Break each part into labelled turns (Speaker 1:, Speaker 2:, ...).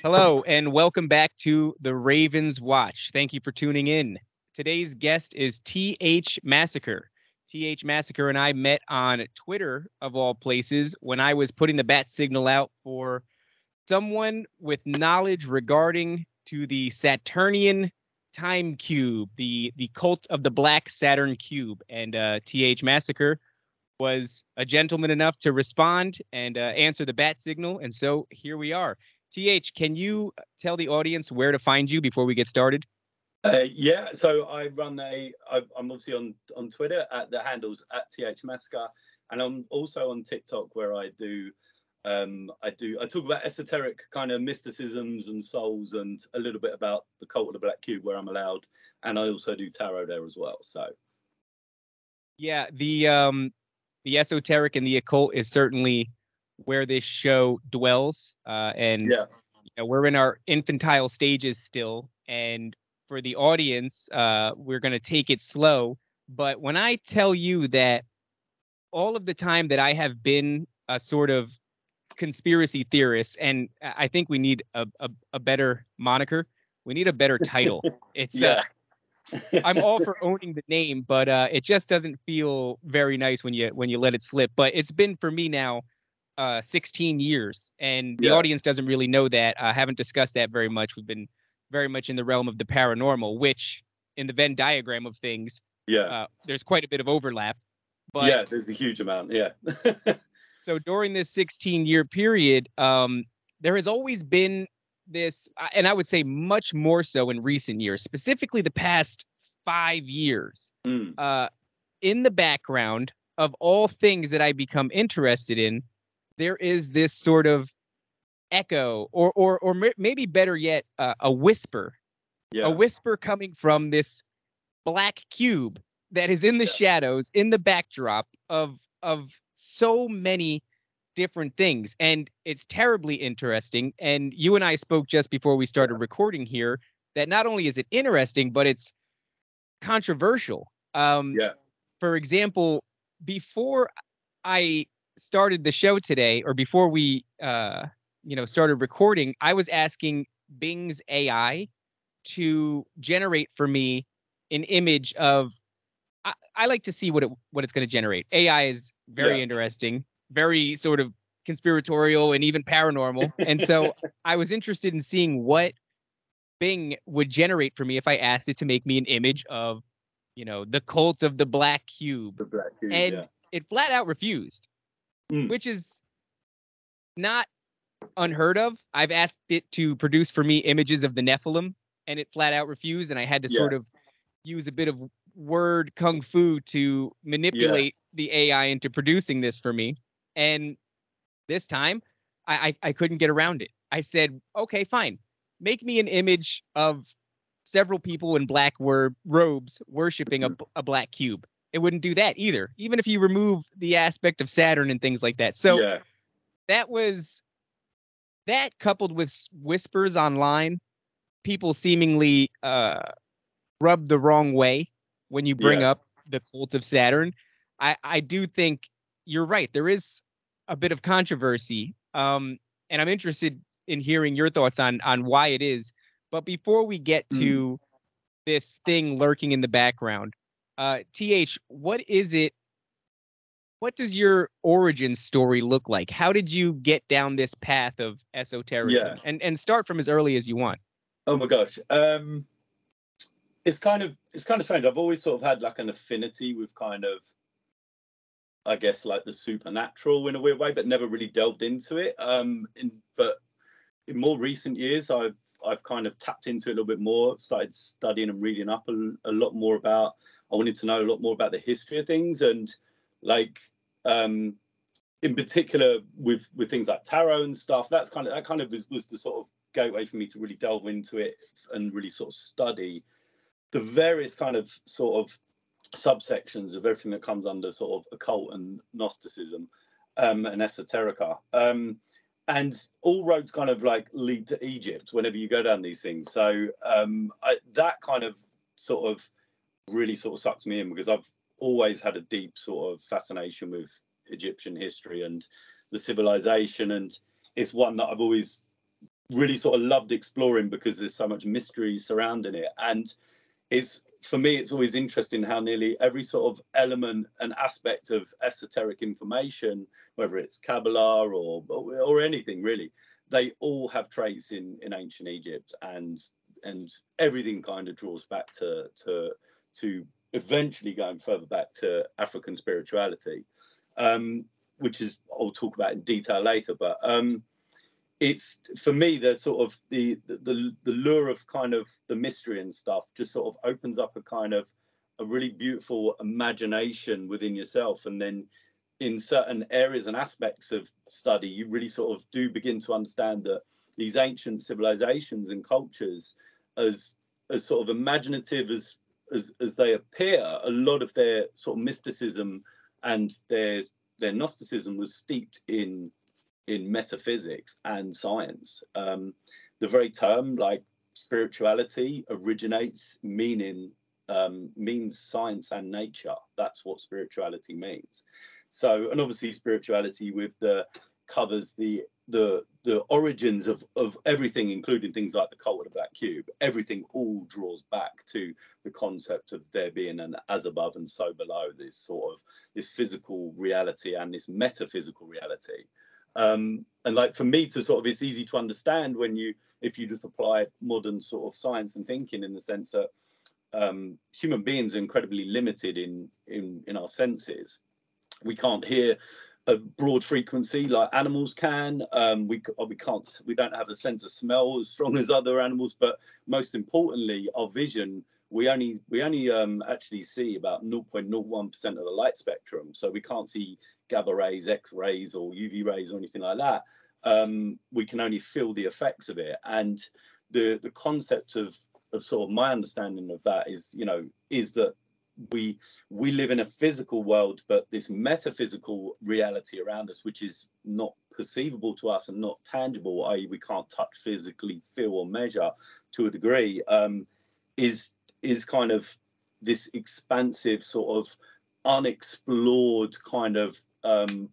Speaker 1: Hello, and welcome back to the Ravens Watch. Thank you for tuning in. Today's guest is THMassacre. THMassacre and I met on Twitter, of all places, when I was putting the bat signal out for someone with knowledge regarding to the Saturnian time cube, the cult of the black Saturn cube. And THMassacre was a gentleman enough to respond and answer the bat signal. And so here we are. Can you tell the audience where to find you before we get started?
Speaker 2: Yeah, so I'm obviously on Twitter at the handles at THMassacre, and I'm also on TikTok where I talk about esoteric kind of mysticisms and souls and a little bit about the cult of the Black Cube where I'm allowed, and I also do tarot there as well. So
Speaker 1: yeah, the esoteric and the occult is certainly where this show dwells. And
Speaker 2: yeah,
Speaker 1: we're in our infantile stages still. And for the audience, we're going to take it slow. But when I tell you that all of the time that I have been a sort of conspiracy theorist, and I think we need a better moniker. We need a better title. It's
Speaker 2: yeah,
Speaker 1: I'm all for owning the name, but it just doesn't feel very nice when you let it slip. But it's been for me now 16 years, and the
Speaker 2: yeah,
Speaker 1: audience doesn't really know that. I haven't discussed that very much. We've been very much in the realm of the paranormal, which in the Venn diagram of things,
Speaker 2: yeah,
Speaker 1: there's quite a bit of overlap. But
Speaker 2: yeah. There's a huge amount. Yeah,
Speaker 1: so during this 16-year period, there has always been this, and I would say much more so in recent years, specifically the past 5 years,
Speaker 2: mm.
Speaker 1: in the background of all things that I become interested in, there is this sort of echo, or maybe better yet, a whisper
Speaker 2: Yeah,
Speaker 1: coming from this black cube that is in the
Speaker 2: yeah,
Speaker 1: shadows, in the backdrop of so many different things. And it's terribly interesting. And you and I spoke just before we started
Speaker 2: yeah,
Speaker 1: recording here that not only is it interesting, but it's controversial.
Speaker 2: yeah,
Speaker 1: For example, before I started the show today, or before we started recording, I was asking Bing's AI to generate for me an image of. I like to see what it's going to generate. AI is very
Speaker 2: yeah,
Speaker 1: interesting, very sort of conspiratorial and even paranormal, and so I was interested in seeing what Bing would generate for me if I asked it to make me an image of, the cult of the black cube,
Speaker 2: the Black Cube. Yeah,
Speaker 1: and it flat out refused,
Speaker 2: mm.
Speaker 1: which is not unheard of. I've asked it to produce for me images of the Nephilim, and it flat out refused, and I had to
Speaker 2: Yeah,
Speaker 1: sort of use a bit of word kung fu to
Speaker 2: yeah,
Speaker 1: manipulate the AI into producing this for me. And this time, I couldn't get around it. I said, okay, fine. Make me an image of several people in black robes worshiping a black cube. It wouldn't do that either, even if you remove the aspect of Saturn and things like that. So
Speaker 2: yeah,
Speaker 1: that was that, coupled with whispers online, people seemingly rub the wrong way when you bring
Speaker 2: yeah.
Speaker 1: up the cult of Saturn. I do think you're right. There is a bit of controversy, and I'm interested in hearing your thoughts on why it is. But before we get
Speaker 2: Mm.
Speaker 1: to this thing lurking in the background, what is it? What does your origin story look like? How did you get down this path of
Speaker 2: Yeah.
Speaker 1: esotericism? And start from as early as you want.
Speaker 2: Oh my gosh. It's kind of strange. I've always sort of had like an affinity with kind of, I guess, like the supernatural in a weird way, but never really delved into it. But in more recent years, I've kind of tapped into it a little bit more, started studying and reading up a lot more about. I wanted to know a lot more about the history of things, and like in particular with things like tarot and stuff. That kind of was the sort of gateway for me to really delve into it and really sort of study the various kind of sort of subsections of everything that comes under sort of occult and Gnosticism and esoterica. And all roads kind of like lead to Egypt whenever you go down these things. So that kind of sort of really sort of sucked me in, because I've always had a deep sort of fascination with Egyptian history and the civilization, and it's one that I've always really sort of loved exploring because there's so much mystery surrounding it. And it's, for me, it's always interesting how nearly every sort of element and aspect of esoteric information, whether it's Kabbalah or anything really, they all have traits in ancient Egypt, and everything kind of draws back to eventually going further back to African spirituality, which is I'll talk about in detail later. But it's, for me, the sort of the lure of kind of the mystery and stuff just sort of opens up a kind of a really beautiful imagination within yourself, and then in certain areas and aspects of study, you really sort of do begin to understand that these ancient civilizations and cultures, as sort of imaginative as they appear, a lot of their sort of mysticism and their Gnosticism was steeped in metaphysics and science. The very term, like spirituality, originates means science and nature. That's what spirituality means. So, and obviously spirituality covers the origins of everything, including things like the cult of the Black Cube. Everything all draws back to the concept of there being an as above and so below, this physical reality and this metaphysical reality. And like, for me to sort of, it's easy to understand if you just apply modern sort of science and thinking, in the sense that human beings are incredibly limited in our senses. We can't hear a broad frequency like animals can. We don't have a sense of smell as strong as other animals. But most importantly, our vision, we only actually see about 0.01% of the light spectrum. So we can't see gamma rays, X-rays, or UV rays, or anything like that. We can only feel the effects of it. And the concept of sort of my understanding of that is that we live in a physical world, but this metaphysical reality around us, which is not perceivable to us and not tangible, i.e. we can't touch, physically feel or measure to a degree, is kind of this expansive sort of unexplored kind of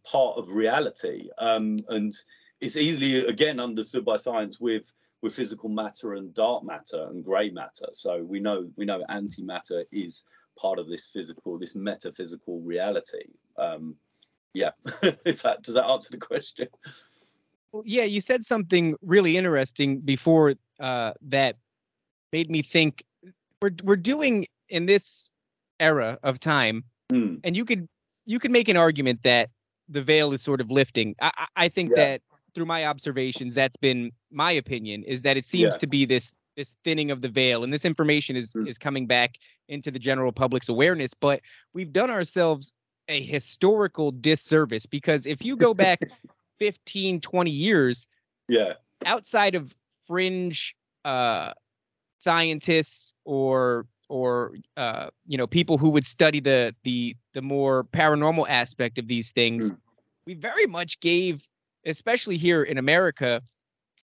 Speaker 2: part of reality, and it's easily again understood by science with physical matter and dark matter and grey matter. So we know antimatter is part of this metaphysical reality. Yeah. Does that answer the question?
Speaker 1: Well, yeah, you said something really interesting before that made me think we're doing in this era of time, and you could make an argument that the veil is sort of lifting. I think that through my observations, that's been my opinion, is that it seems to be this thinning of the veil, and this information is coming back into the general public's awareness. But we've done ourselves a historical disservice, because if you go back 15, 20 years, outside of fringe scientists or people who would study the more paranormal aspect of these things, we very much gave, especially here in America,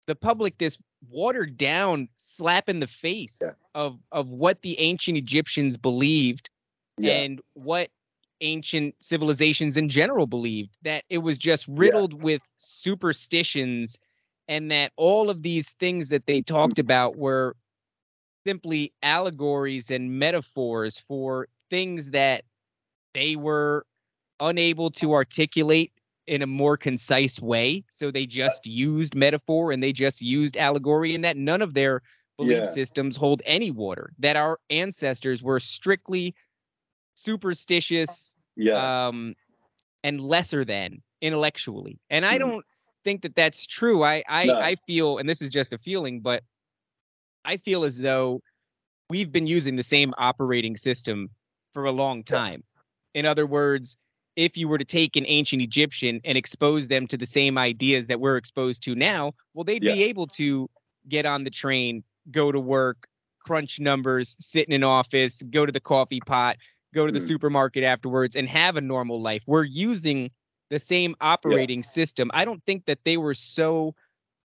Speaker 1: the public this watered down slap in the face of what the ancient Egyptians believed and what ancient civilizations in general believed, that it was just riddled with superstitions, and that all of these things that they talked about were simply allegories and metaphors for things that they were unable to articulate in a more concise way. So they just used metaphor and they just used allegory, and that none of their belief systems hold any water, that our ancestors were strictly superstitious and lesser than intellectually. And I don't think that that's true. I feel, and this is just a feeling, but I feel as though we've been using the same operating system for a long time. In other words, if you were to take an ancient Egyptian and expose them to the same ideas that we're exposed to now, well, they'd be able to get on the train, go to work, crunch numbers, sit in an office, go to the coffee pot, go to the supermarket afterwards, and have a normal life. We're using the same operating system. I don't think that they were so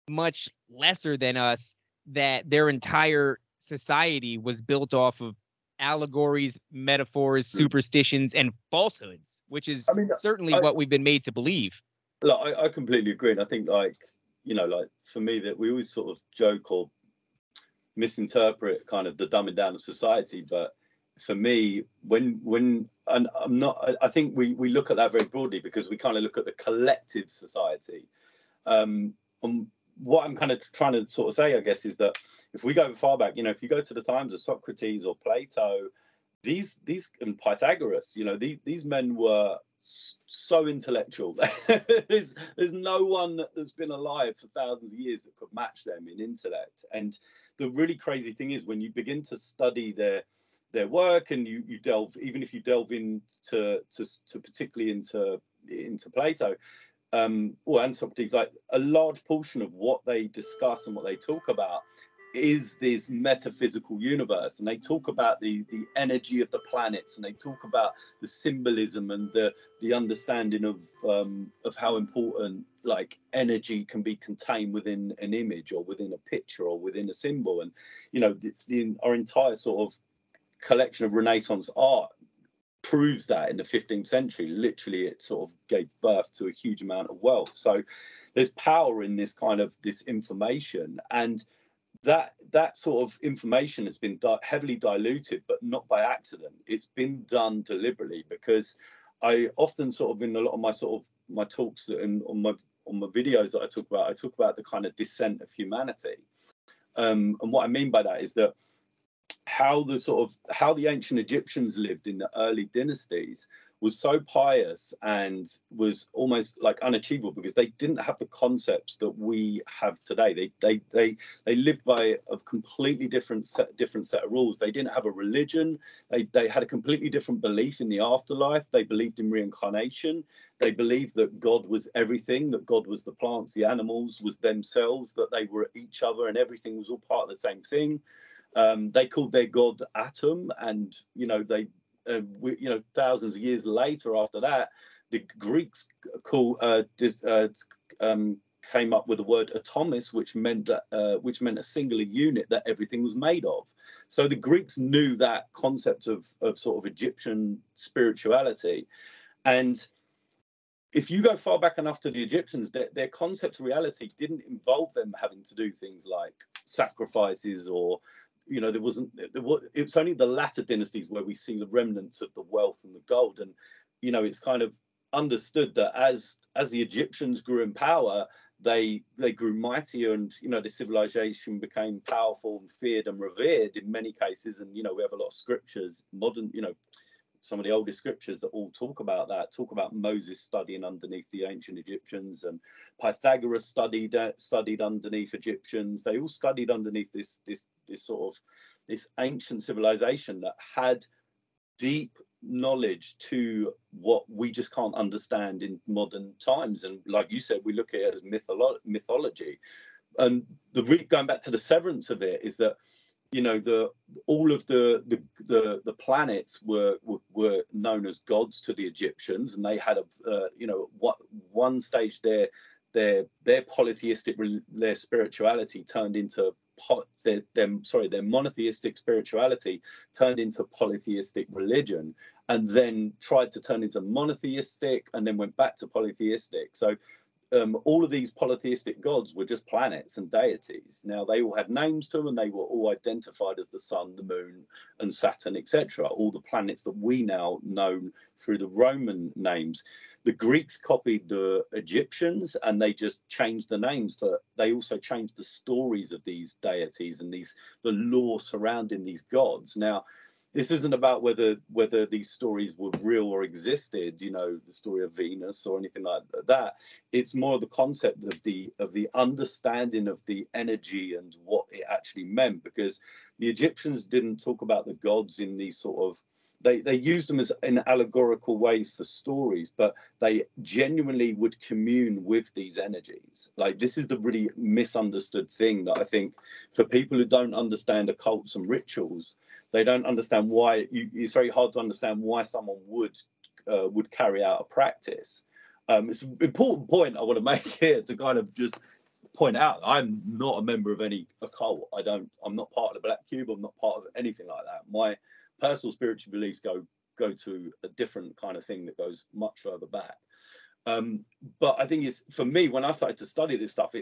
Speaker 1: much lesser than us that their entire society was built off of allegories, metaphors, superstitions, and falsehoods, which is certainly what we've been made to believe.
Speaker 2: Look, I completely agree. And I think, like, you know, like for me, that we always sort of joke or misinterpret kind of the dumbing down of society, but for me, when and I'm not, I think we look at that very broadly because we kind of look at the collective society. And what I'm kind of trying to sort of say, I guess, is that if we go far back, you know, if you go to the times of Socrates or Plato, these and Pythagoras, you know, these men were so intellectual. there's no one that's been alive for thousands of years that could match them in intellect. And the really crazy thing is when you begin to study their work, and you delve, even if you delve into particularly into Plato, or and Socrates, like a large portion of what they discuss and what they talk about is this metaphysical universe, and they talk about the energy of the planets, and they talk about the symbolism and the understanding of how important like energy can be contained within an image or within a picture or within a symbol. And you know, our entire sort of collection of Renaissance art proves that in the 15th century. Literally, it sort of gave birth to a huge amount of wealth. So there's power in this kind of this information, and that sort of information has been heavily diluted, but not by accident. It's been done deliberately, because I often sort of, in a lot of my talks and on my videos that I talk about the kind of descent of humanity. And what I mean by that is that how the ancient Egyptians lived in the early dynasties was so pious and was almost like unachievable, because they didn't have the concepts that we have today. They lived by a completely different set of rules. They didn't have a religion. They had a completely different belief in the afterlife. They believed in reincarnation. They believed that God was everything, that God was the plants, the animals, was themselves, that they were each other, and everything was all part of the same thing. They called their god Atom, and you know, thousands of years later, after that, the Greeks came up with the word atomis, which meant a singular unit that everything was made of. So the Greeks knew that concept of sort of Egyptian spirituality. And if you go far back enough to the Egyptians, their concept of reality didn't involve them having to do things like sacrifices, or you know, it's only the latter dynasties where we see the remnants of the wealth and the gold. And you know, it's kind of understood that as the Egyptians grew in power, they grew mightier, and you know, the civilization became powerful and feared and revered in many cases. And you know, we have a lot of scriptures, modern, you know, some of the oldest scriptures that all talk about Moses studying underneath the ancient Egyptians, and Pythagoras studied underneath Egyptians. They all studied underneath this sort of this ancient civilization that had deep knowledge to what we just can't understand in modern times. And like you said, we look at it as mythology. And going back to the severance of it is that, you know, all of the planets were known as gods to the Egyptians, and they had one stage their polytheistic, their spirituality turned into their monotheistic spirituality turned into polytheistic religion, and then tried to turn into monotheistic, and then went back to polytheistic. So all of these polytheistic gods were just planets and deities. Now, they all had names to them, and they were all identified as the sun, the moon, and Saturn, etc. All the planets that we now know through the Roman names. The Greeks copied the Egyptians, and they just changed the names, but they also changed the stories of these deities and the lore surrounding these gods. Now, this isn't about whether these stories were real or existed, you know, the story of Venus or anything like that. It's more the concept of the understanding of the energy and what it actually meant, because the Egyptians didn't talk about the gods in these sort of, they used them as in allegorical ways for stories, but they genuinely would commune with these energies. Like, this is the really misunderstood thing that I think for people who don't understand occults and rituals, they don't understand why it's very hard to understand why someone would carry out a practice. It's an important point I want to make here, to kind of just point out, I'm not a member of any occult. I'm not part of the Black Cube. I'm not part of anything like that. My personal spiritual beliefs go to a different kind of thing that goes much further back. But I think it's, for me, when I started to study this stuff,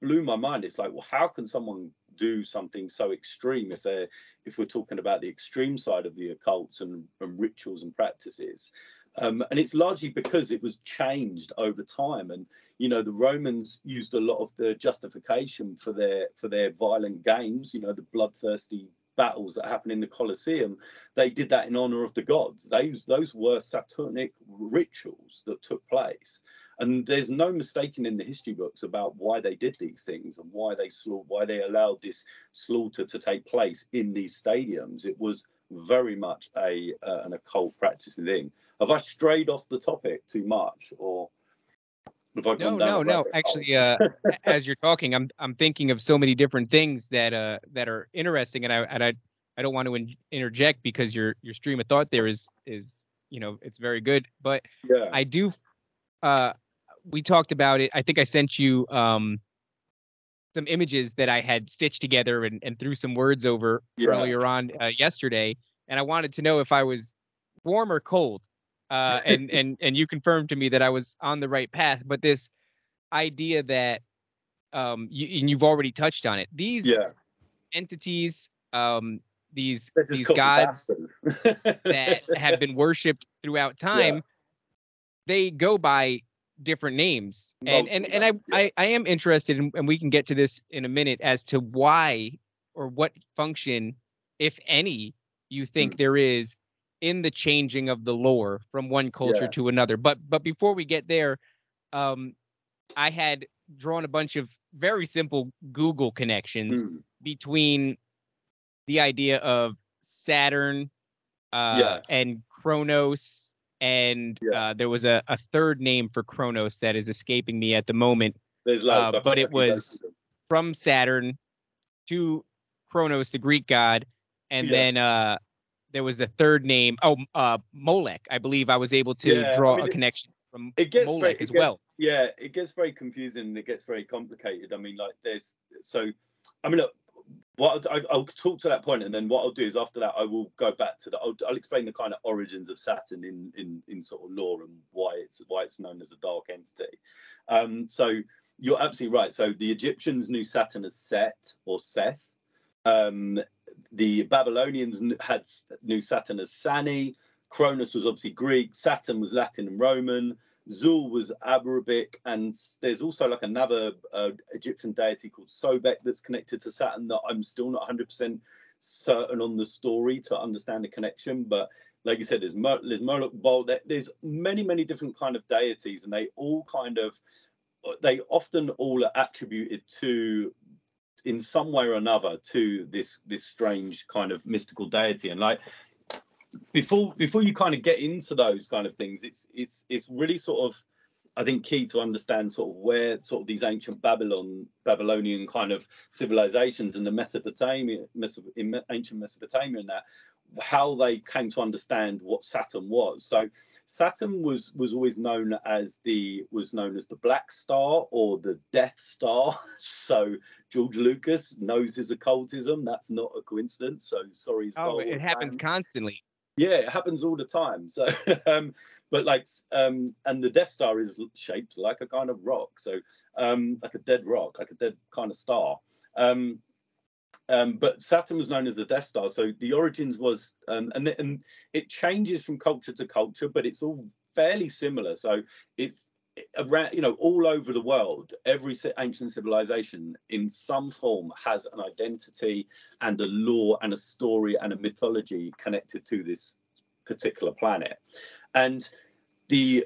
Speaker 2: blew my mind. It's like, well, how can someone do something so extreme if we're talking about the extreme side of the occults and rituals and practices? And it's largely because it was changed over time. And, you know, the Romans used a lot of the justification for their violent games, you know, the bloodthirsty battles that happen in the Colosseum. They did that in honor of the gods. Those were Saturnic rituals that took place. And there's no mistaking in the history books about why they did these things and why they allowed this slaughter to take place in these stadiums. It was very much an occult practicing thing. Have I strayed off the topic too much, or have I gone down?
Speaker 1: No. Actually, as you're talking, I'm thinking of so many different things that are interesting, and I don't want to interject because your stream of thought there is you know, it's very good, but
Speaker 2: yeah.
Speaker 1: I do. We talked about it. I think I sent you some images that I had stitched together and threw some words over earlier on yesterday, and I wanted to know if I was warm or cold. And you confirmed to me that I was on the right path. But this idea that you've already touched on it. These entities, these gods that have been worshipped throughout time, they go by different names. And I am interested in, and we can get to this in a minute, as to why or what function, if any, you think there is in the changing of the lore from one culture to another. But before we get there, I had drawn a bunch of very simple Google connections between the idea of Saturn and Kronos, and there was a third name for Kronos that is escaping me at the moment.
Speaker 2: There's loads,
Speaker 1: but it was from Saturn to Kronos, the Greek god, and then there was a third name. Molech. I believe I was able to draw a connection from Molech as well.
Speaker 2: Yeah, it gets very confusing. It gets very complicated. I mean, like look, I'll talk to that point, and then what I'll do is after that I will go back to I'll explain the kind of origins of Saturn in sort of lore and why it's known as a dark entity. So you're absolutely right. So the Egyptians knew Saturn as Set or Seth. The Babylonians knew Saturn as Sani. Cronus was obviously Greek. Saturn was Latin and Roman. Zul was Arabic, and there's also like another Egyptian deity called Sobek that's connected to Saturn that I'm still not 100% certain on the story to understand the connection. But like you said, there's Moloch, Baal. There's many different kind of deities, and they often all are attributed to, in some way or another, to this strange kind of mystical deity. And like before you kind of get into those kind of things, it's really sort of, I think, key to understand sort of where sort of these ancient Babylonian kind of civilizations and the ancient Mesopotamia and that, how they came to understand what Saturn was. So Saturn was always known as the Black Star or the Death Star. So George Lucas knows his occultism. That's not a coincidence. So sorry.
Speaker 1: It happens constantly.
Speaker 2: Yeah, it happens all the time. So, but like, and the Death Star is shaped like a kind of rock. So, like a dead rock, like a dead kind of star. But Saturn was known as the Death Star. So the origins was, and it changes from culture to culture, but it's all fairly similar. So it's around, you know, all over the world, every ancient civilization in some form has an identity and a lore and a story and a mythology connected to this particular planet. And the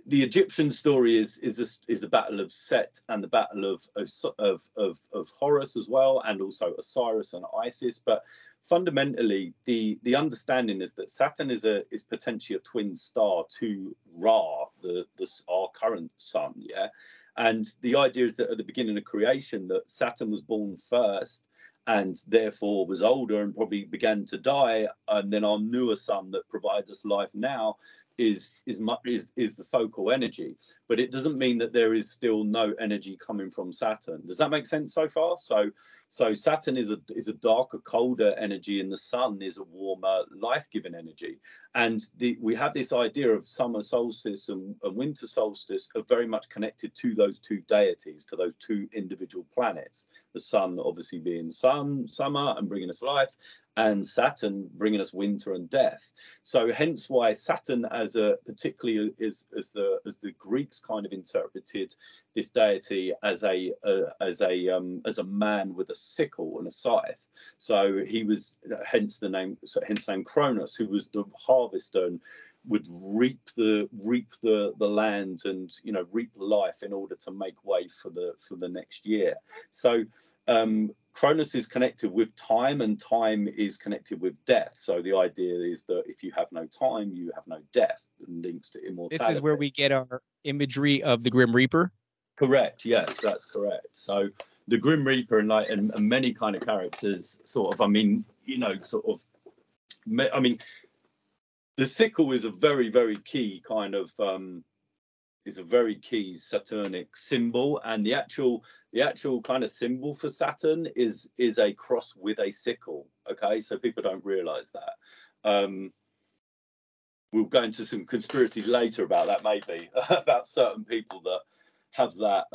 Speaker 2: Egyptian story is the battle of Set and the battle of Horus as well, and also Osiris and Isis. But fundamentally, the understanding is that Saturn is potentially a twin star to Ra, our current sun. Yeah, and the idea is that at the beginning of creation, that Saturn was born first, and therefore was older and probably began to die, and then our newer sun that provides us life now is the focal energy, but it doesn't mean that there is still no energy coming from Saturn. Does that make sense so far? So Saturn is a darker, colder energy, and the Sun is a warmer, life-giving energy. And we have this idea of summer solstice and winter solstice are very much connected to those two deities, to those two individual planets. The Sun obviously being summer and bringing us life, and Saturn bringing us winter and death. So hence why Saturn, particularly as the Greeks kind of interpreted this deity as a man with a sickle and a scythe. So he was hence the name Cronus, who was the harvester and would reap the land and reap life in order to make way for the next year. So Cronus is connected with time, and time is connected with death. So the idea is that if you have no time, you have no death, and links to immortality.
Speaker 1: This is where we get our imagery of the Grim Reaper.
Speaker 2: Correct. Yes, that's correct. So the Grim Reaper and many kind of characters, the sickle is a very, very key kind of is a very key Saturnic symbol, and the actual kind of symbol for Saturn is a cross with a sickle. Okay, so people don't realize that. We'll go into some conspiracies later about that, maybe about certain people that have that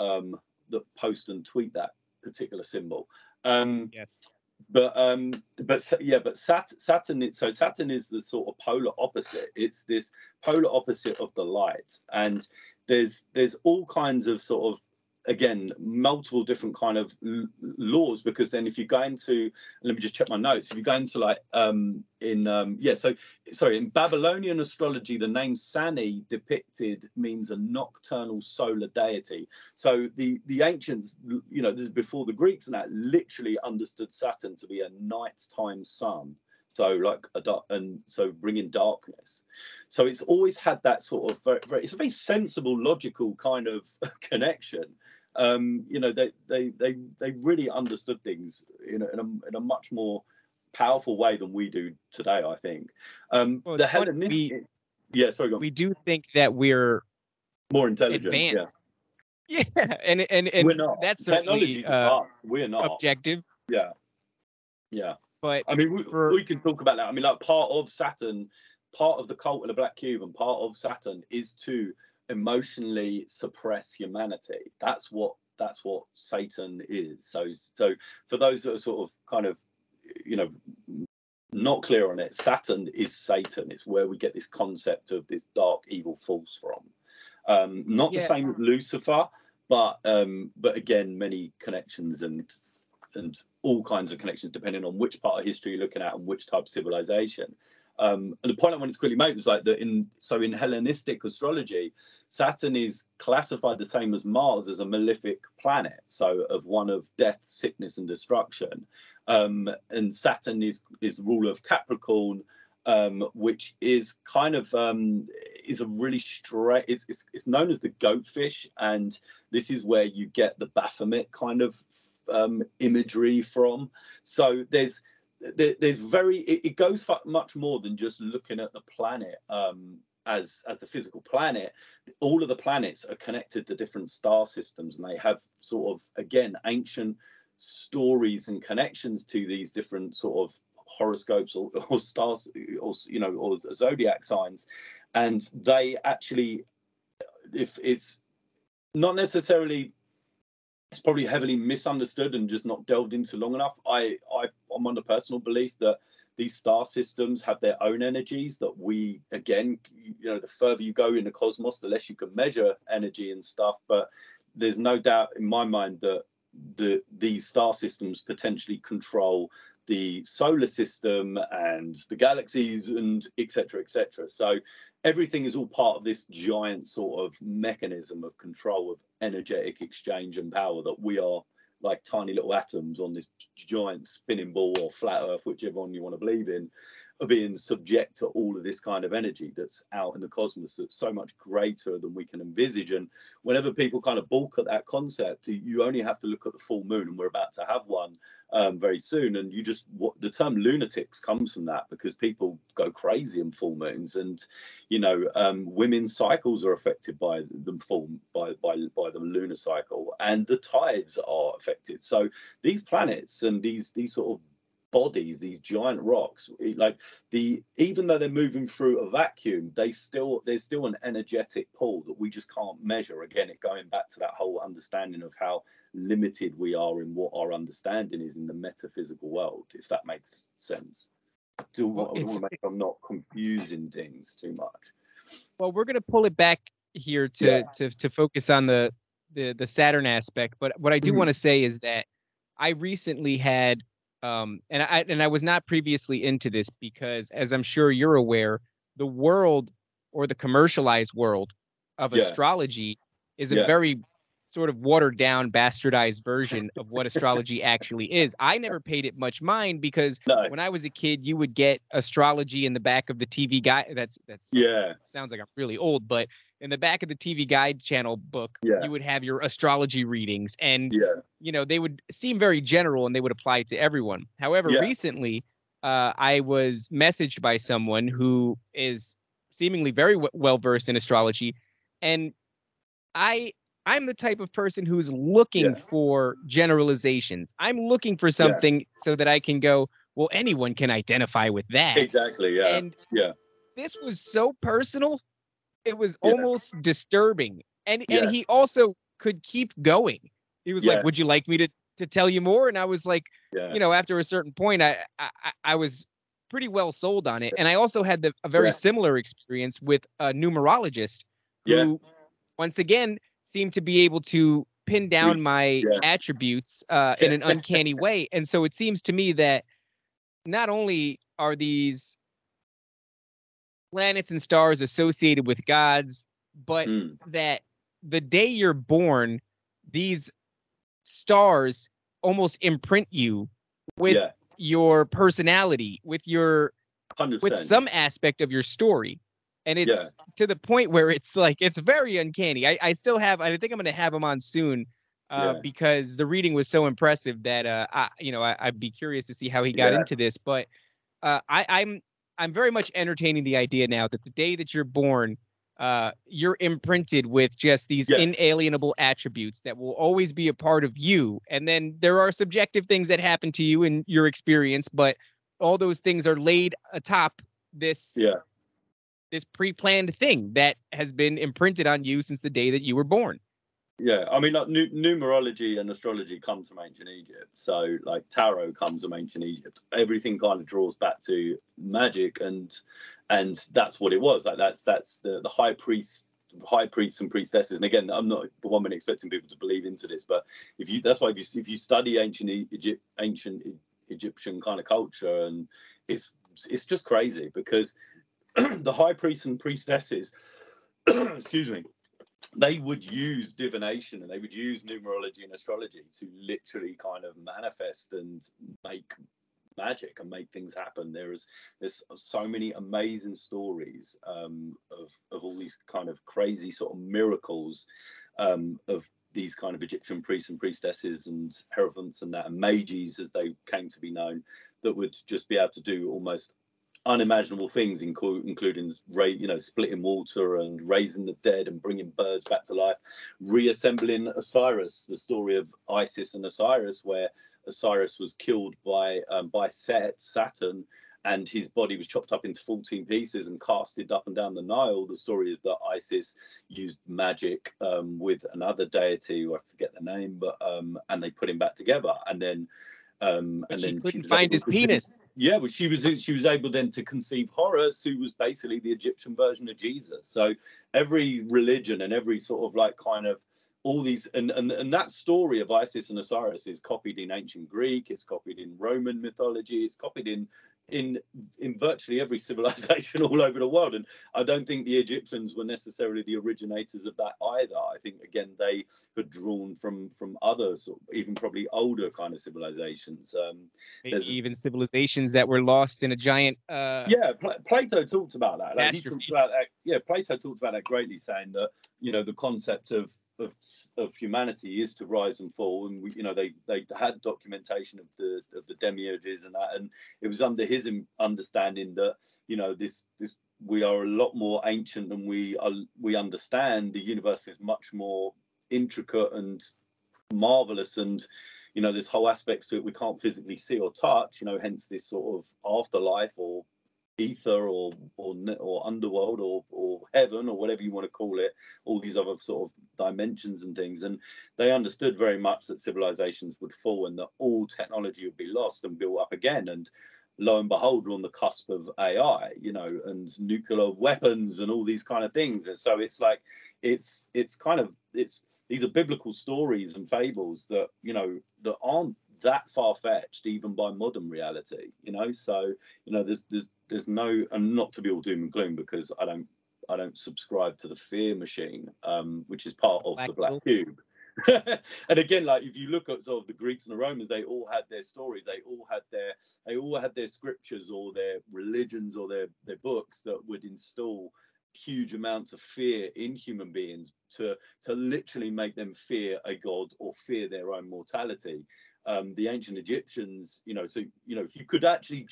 Speaker 2: that post and tweet that particular symbol.
Speaker 1: Yes.
Speaker 2: But Saturn is the sort of polar opposite. It's this polar opposite of the light, and there's all kinds of sort of, again, multiple different kind of laws, because then if you go into, let me just check my notes, if you go into like in Babylonian astrology, the name Sani depicted means a nocturnal solar deity. So the ancients, this is before the Greeks, and that literally understood Saturn to be a nighttime sun. So like so bringing darkness. So it's always had that sort of it's a very sensible, logical kind of connection. They really understood things in a much more powerful way than we do today, I think.
Speaker 1: Well,
Speaker 2: the Hellenistic, sorry, go on.
Speaker 1: We do think that we're
Speaker 2: more intelligent,
Speaker 1: advanced. Yeah, and
Speaker 2: we're not.
Speaker 1: That's certainly
Speaker 2: we're not
Speaker 1: objective.
Speaker 2: Yeah.
Speaker 1: But
Speaker 2: I mean, we can talk about that. I mean, like part of Saturn, part of the cult of the Black Cube, and part of Saturn is to emotionally suppress humanity. That's what Satan is. So for those that are sort of kind of not clear on it, Saturn is Satan. It's where we get this concept of this dark evil force from. Not the same with Lucifer, but again, many connections and all kinds of connections depending on which part of history you're looking at and which type of civilization. And the point I wanted to quickly make was like that in Hellenistic astrology, Saturn is classified the same as Mars as a malefic planet, so of one of death, sickness, and destruction. And Saturn is the ruler of Capricorn, which is kind of is a really straight. It's known as the goatfish, and this is where you get the Baphomet kind of imagery from. So there's it goes for much more than just looking at the planet as the physical planet. All of the planets are connected to different star systems, and they have sort of, again, ancient stories and connections to these different sort of horoscopes or stars or zodiac signs. And they actually, if it's not necessarily, it's probably heavily misunderstood and just not delved into long enough. I'm on the personal belief that these star systems have their own energies that we, again, the further you go in the cosmos, the less you can measure energy and stuff. But there's no doubt in my mind that these star systems potentially control the solar system and the galaxies and etc. So everything is all part of this giant sort of mechanism of control of energetic exchange and power, that we are like tiny little atoms on this giant spinning ball or flat earth, whichever one you want to believe in. are being subject to all of this kind of energy that's out in the cosmos, that's so much greater than we can envisage. And whenever people kind of balk at that concept, you only have to look at the full moon, and we're about to have one very soon. And the term lunatics comes from that, because people go crazy in full moons, and women's cycles are affected by the the lunar cycle, and the tides are affected. So these planets and these sort of bodies, these giant rocks, even though they're moving through a vacuum, there's still an energetic pull that we just can't measure. Again, going back to that whole understanding of how limited we are in what our understanding is in the metaphysical world, if that makes sense. I want to make sure I'm not confusing things too much.
Speaker 1: Well, we're going to pull it back here to focus on the Saturn aspect, but what I do want to say is that I recently had and I was not previously into this, because, as I'm sure you're aware, the world, or the commercialized world of astrology, is a very sort of watered down, bastardized version of what astrology actually is. I never paid it much mind, because when I was a kid, you would get astrology in the back of the TV guide. That's sounds like I'm really old, but in the back of the TV Guide channel book, you would have your astrology readings, and they would seem very general and they would apply to everyone. However, recently, I was messaged by someone who is seemingly very well versed in astrology, and I'm the type of person who's looking for generalizations. I'm looking for something so that I can go, well, anyone can identify with that.
Speaker 2: Exactly. Yeah.
Speaker 1: And this was so personal. It was almost disturbing. And he also could keep going. He was like, would you like me to tell you more? And I was like, after a certain point, I was pretty well sold on it. And I also had a very similar experience with a numerologist who, once again, seemed to be able to pin down my attributes in an uncanny way. And so it seems to me that not only are these planets and stars associated with gods, but that the day you're born, these stars almost imprint you with your personality, with
Speaker 2: 100%.
Speaker 1: with some aspect of your story. And it's to the point where it's like, it's very uncanny. I still have, I think I'm going to have him on soon because the reading was so impressive that, I'd be curious to see how he got into this. But I'm very much entertaining the idea now that the day that you're born, you're imprinted with just these inalienable attributes that will always be a part of you. And then there are subjective things that happen to you in your experience, but all those things are laid atop this this pre-planned thing that has been imprinted on you since the day that you were born.
Speaker 2: Yeah, I mean, like numerology and astrology comes from ancient Egypt. So, like, tarot comes from ancient Egypt. Everything kind of draws back to magic, and that's what it was. Like, that's the high priests and priestesses. And again, I'm not for 1 minute expecting people to believe into this, but if you study ancient Egyptian kind of culture, and it's just crazy, because the high priests and priestesses, excuse me, they would use divination and they would use numerology and astrology to literally kind of manifest and make magic and make things happen. There's so many amazing stories of all these kind of crazy sort of miracles of these kind of Egyptian priests and priestesses and hierophants and mages, as they came to be known, that would just be able to do almost unimaginable things, including splitting water and raising the dead and bringing birds back to life, reassembling Osiris, the story of Isis and Osiris, where Osiris was killed by Saturn, and his body was chopped up into 14 pieces and casted up and down the Nile. The story is that Isis used magic with another deity, who I forget the name, but and they put him back together, and then she
Speaker 1: couldn't find his penis.
Speaker 2: Yeah, but she was able then to conceive Horus, who was basically the Egyptian version of Jesus. So every religion and every sort of like kind of all these, and that story of Isis and Osiris is copied in ancient Greek, it's copied in Roman mythology, it's copied in virtually every civilization all over the world. And I don't think the Egyptians were necessarily the originators of that either. I think, again, they had drawn from others, even probably older kind of civilizations.
Speaker 1: Maybe even civilizations that were lost in a giant
Speaker 2: Plato talked about that. Like, he
Speaker 1: catastrophe.
Speaker 2: talked about that. Yeah, Plato talked about that greatly, saying that, you know, the concept of humanity is to rise and fall, and they had documentation of the demiurges and that, and it was under his understanding that, you know, this we are a lot more ancient than we understand. The universe is much more intricate and marvelous, and, you know, there's whole aspects to it we can't physically see or touch, you know, hence this sort of afterlife or ether or underworld or heaven or whatever you want to call it, all these other sort of dimensions and things. And they understood very much that civilizations would fall and that all technology would be lost and built up again. And lo and behold, we're on the cusp of AI, you know, and nuclear weapons and all these kind of things. And so it's like it's these are biblical stories and fables that, you know, that aren't that far-fetched even by modern reality, you know. So, you know, there's no, and not to be all doom and gloom, because I don't subscribe to the fear machine, which is part of the Black Cube. And again, like, if you look at sort of the Greeks and the Romans, they all had their stories, they all had their scriptures or their religions or their books that would install huge amounts of fear in human beings to literally make them fear a god or fear their own mortality. The ancient Egyptians, you know, so, you know, if you could actually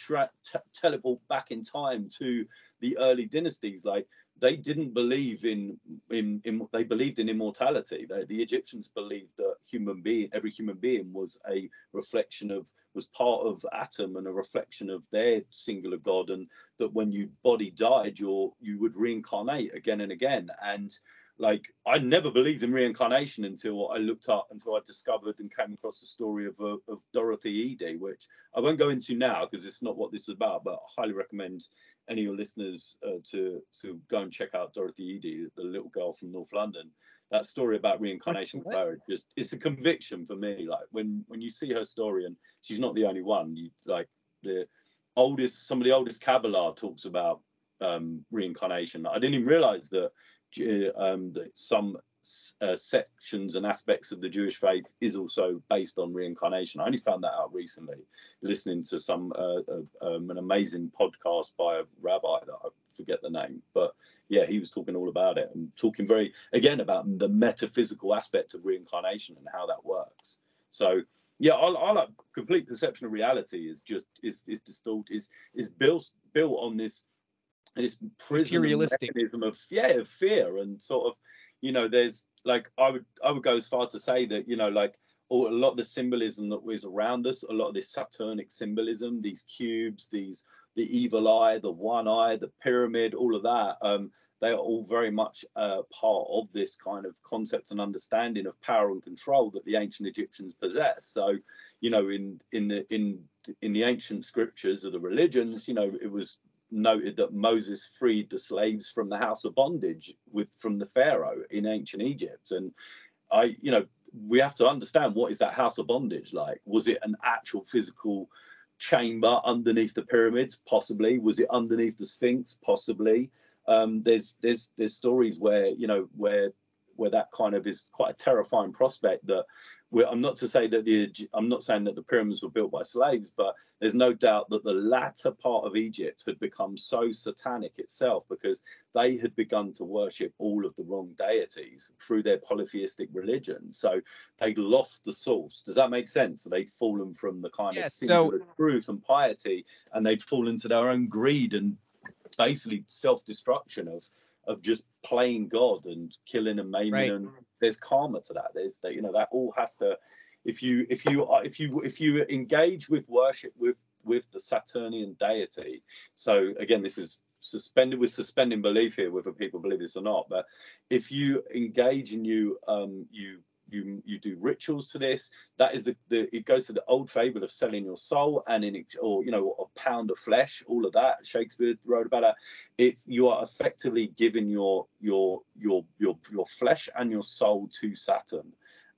Speaker 2: teleport back in time to the early dynasties, like, they didn't believe they believed in immortality. The Egyptians believed that every human being was part of Atom and a reflection of their singular God, and that when your body died, you would reincarnate again and again. And, like, I never believed in reincarnation until I discovered and came across the story of Dorothy Eady, which I won't go into now because it's not what this is about, but I highly recommend any of your listeners to go and check out Dorothy Eady, the little girl from North London. That story about reincarnation, it's a conviction for me. Like, when you see her story, and she's not the only one, some of the oldest Kabbalah talks about reincarnation. I didn't even realize that some sections and aspects of the Jewish faith is also based on reincarnation. I only found that out recently, listening to an amazing podcast by a rabbi that I forget the name, but yeah, he was talking all about it and talking about the metaphysical aspect of reincarnation and how that works. So yeah, I like complete perception of reality is distorted, is built on this prison mechanism of fear, and sort of, you know, there's, like, I would go as far to say that, you know, like, a lot of the symbolism that was around us, a lot of this Saturnic symbolism, these cubes, the evil eye, the one eye, the pyramid, all of that, they are all very much part of this kind of concept and understanding of power and control that the ancient Egyptians possessed. So, you know, in the ancient scriptures of the religions, you know, it was noted that Moses freed the slaves from the house of bondage from the Pharaoh in ancient Egypt. And we have to understand, what is that house of bondage like? Was it an actual physical chamber underneath the pyramids? Possibly. Was it underneath the Sphinx? Possibly. There's stories where, you know, where that kind of is quite a terrifying prospect. That I'm not saying that the pyramids were built by slaves, but there's no doubt that the latter part of Egypt had become so satanic itself, because they had begun to worship all of the wrong deities through their polytheistic religion. So they'd lost the source. Does that make sense? So they'd fallen from the kind of singular truth and piety, and they'd fallen to their own greed and basically self-destruction of just playing God and killing and maiming. Right. And there's karma to that. There's that, you know, that all has to, if you engage with worship with the Saturnian deity. So again, this is suspending belief here, whether people believe this or not. But if you engage and you you do rituals to this. That is it goes to the old fable of selling your soul, and or a pound of flesh, all of that. Shakespeare wrote about that. You are effectively giving your flesh and your soul to Saturn,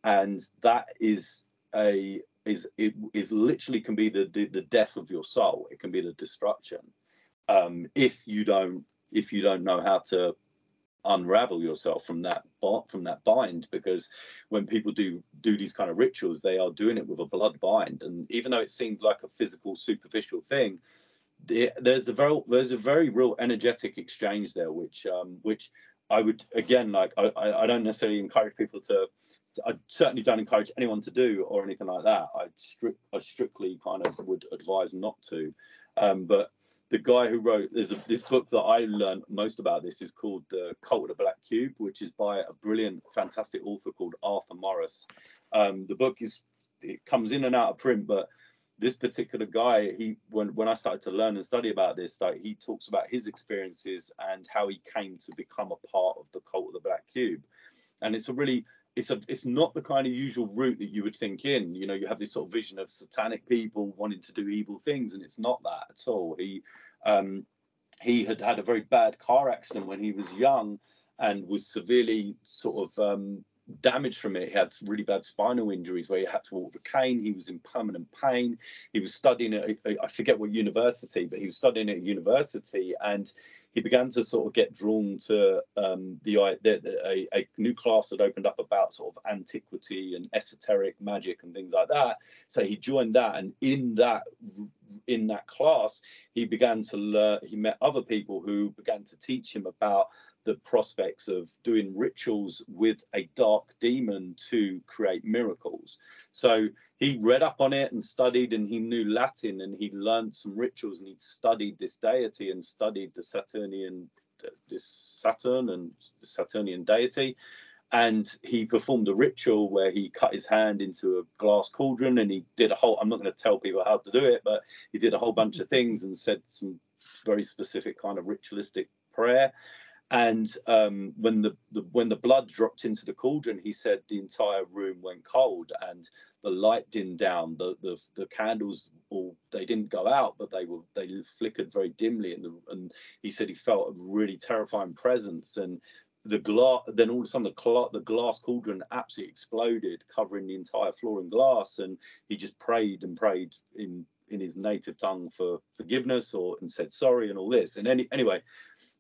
Speaker 2: and that is literally can be the death of your soul. It can be the destruction, if you don't know how to unravel yourself from that bind. Because when people do these kind of rituals, they are doing it with a blood bind, and even though it seems like a physical, superficial thing, there's a very real energetic exchange there, which I would, again, like, I don't necessarily encourage people to. I certainly don't encourage anyone to do or anything like that. I strictly kind of would advise not to. But the guy who wrote this book that I learned most about this is called The Cult of the Black Cube, which is by a brilliant, fantastic author called Arthur Morris. The book comes in and out of print, but this particular guy, when I started to learn and study about this, like, he talks about his experiences and how he came to become a part of the Cult of the Black Cube. And it's not the kind of usual route that you would think in. You have this sort of vision of satanic people wanting to do evil things, and it's not that at all. He had a very bad car accident when he was young and was severely sort of damaged from it. He had really bad spinal injuries where he had to walk with a cane. He was in permanent pain. He was studying at, I forget what university, but he was studying at university, and he began to sort of get drawn to a new class that opened up about sort of antiquity and esoteric magic and things like that. So he joined that, and in that class, he began to learn. He met other people who began to teach him about the prospects of doing rituals with a dark demon to create miracles. So he read up on it and studied, and he knew Latin, and he learned some rituals, and he'd studied this deity and studied the Saturn and the Saturnian deity. And he performed a ritual where he cut his hand into a glass cauldron, and he did I'm not going to tell people how to do it, but he did a whole bunch of things and said some very specific kind of ritualistic prayer. And when the blood dropped into the cauldron, he said the entire room went cold, and the light dimmed down. The candles they didn't go out, but they flickered very dimly, and he said he felt a really terrifying presence. And then all of a sudden the glass cauldron absolutely exploded, covering the entire floor in glass. And he just prayed and prayed in his native tongue for forgiveness, and said sorry and all this. And anyway.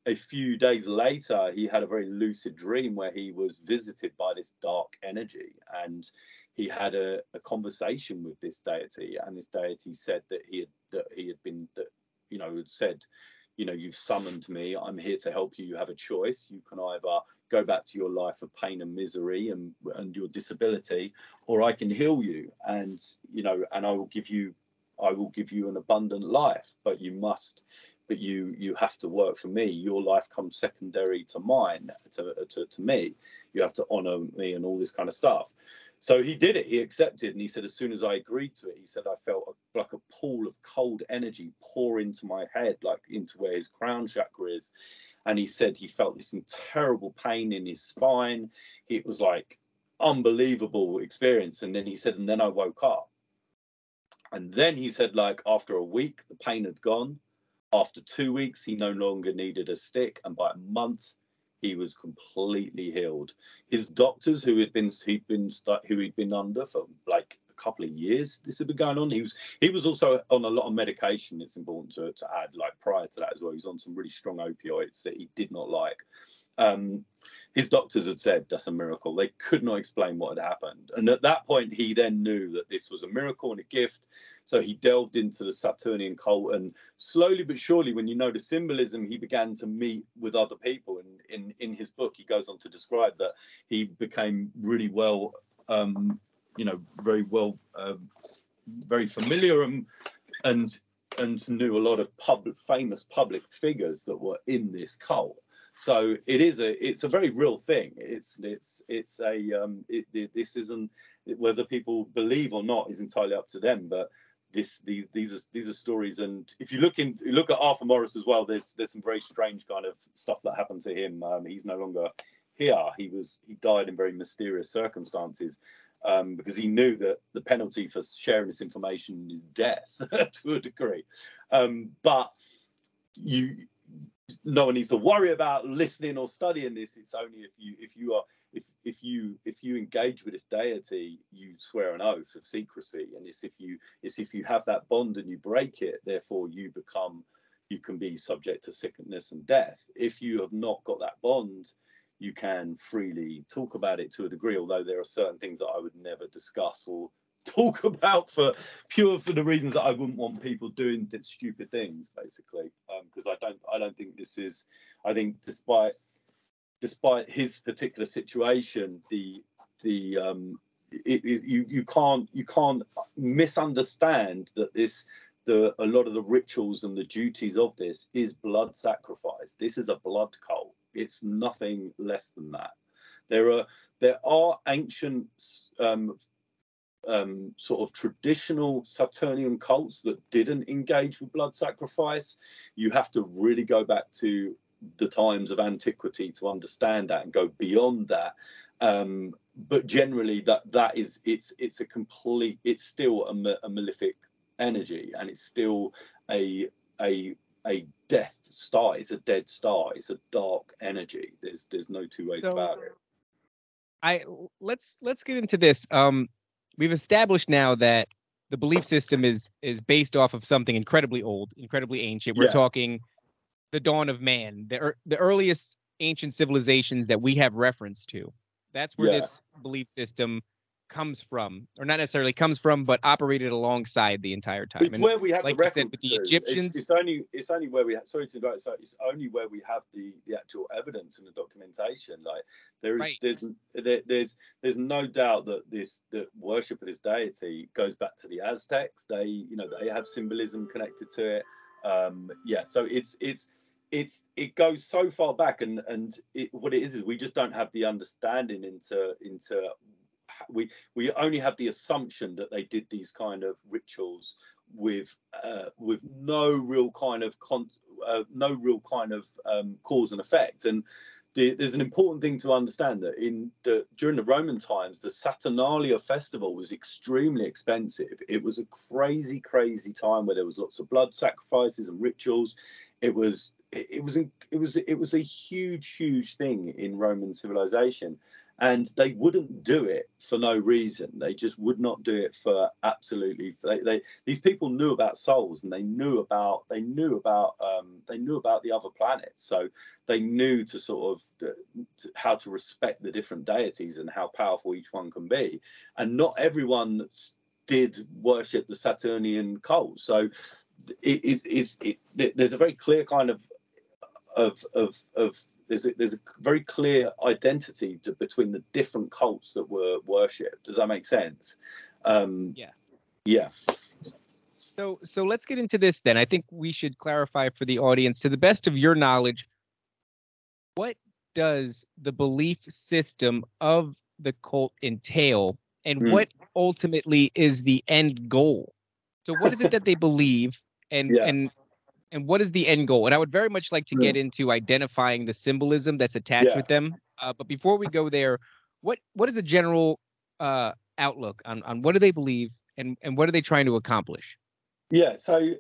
Speaker 2: A few days later, he had a very lucid dream where he was visited by this dark energy, and he had a conversation with this deity. And this deity said that had said, you've summoned me. I'm here to help you. You have a choice. You can either go back to your life of pain and misery and your disability, or I can heal you, and I will give you an abundant life. But you have to work for me. Your life comes secondary to mine, to me. You have to honor me and all this kind of stuff. So he did it. He accepted, and he said, as soon as I agreed to it, he said, I felt like a pool of cold energy pour into my head, like into where his crown chakra is. And he said he felt this terrible pain in his spine. It was like unbelievable experience. And then he said, and then I woke up. And then he said, like, after a week, the pain had gone. After 2 weeks, he no longer needed a stick, and by a month, he was completely healed. His doctors, who he'd been under for like a couple of years, this had been going on. He was also on a lot of medication. It's important to add, like, prior to that as well. He was on some really strong opioids that he did not like. His doctors had said that's a miracle. They could not explain what had happened. And at that point, he then knew that this was a miracle and a gift. So he delved into the Saturnian cult, and slowly but surely, when you know the symbolism, he began to meet with other people. And in his book, he goes on to describe that he became really well, very familiar and knew a lot of famous public figures that were in this cult. So it's a very real thing. This isn't, whether people believe or not is entirely up to them. But these are stories, and if you look at Arthur Morris as well, there's some very strange kind of stuff that happened to him. He's no longer here he died in very mysterious circumstances, because he knew that the penalty for sharing this information is death to a degree. But no one needs to worry about listening or studying this. It's only if you engage with this deity, you swear an oath of secrecy, and it's if you have that bond and you break it, therefore you can be subject to sickness and death. If you have not got that bond, you can freely talk about it to a degree, although there are certain things that I would never discuss or talk about for the reasons that I wouldn't want people doing stupid things, basically, because I don't think this is, I think despite his particular situation, you can't misunderstand that a lot of the rituals and the duties of this is blood sacrifice. This is a blood cult. It's nothing less than that. There are ancient sort of traditional Saturnian cults that didn't engage with blood sacrifice. You have to really go back to the times of antiquity to understand that and go beyond that. But generally, it's still a malefic energy, and it's still a death star. It's a dead star. It's a dark energy. There's no two ways about it.
Speaker 1: Let's get into this. We've established now that the belief system is based off of something incredibly old, incredibly ancient. We're talking the dawn of man, the earliest ancient civilizations that we have reference to. That's where this belief system comes from, or not necessarily comes from, but operated alongside the entire time.
Speaker 2: It's where we have
Speaker 1: like
Speaker 2: the
Speaker 1: you said with the Egyptians.
Speaker 2: It's only where we have. Sorry to interrupt. It's only where we have the actual evidence and the documentation. Like there's no doubt that worship of this deity goes back to the Aztecs. They have symbolism connected to it. So it goes so far back, and what it is we just don't have the understanding into we only have the assumption that they did these kind of rituals with no real kind of cause and effect. And there's an important thing to understand that during the Roman times, the Saturnalia festival was extremely expensive. It was a crazy time where there was lots of blood sacrifices and rituals. It was a huge thing in Roman civilization, and they wouldn't do it for no reason. They just would not do it for absolutely. These people knew about souls, and they knew about the other planets, so they knew to sort of how to respect the different deities and how powerful each one can be. And not everyone did worship the Saturnian cult, so there's a very clear kind of there's a very clear identity between the different cults that were worshipped. Does that make sense? Yeah.
Speaker 1: So let's get into this then. I think we should clarify for the audience, to the best of your knowledge, what does the belief system of the cult entail, and what ultimately is the end goal? So what is it that they believe, and what is the end goal? And I would very much like to get into identifying the symbolism that's attached with them. But before we go there, what is a general outlook on what do they believe, and what are they trying to accomplish?
Speaker 2: Yeah, so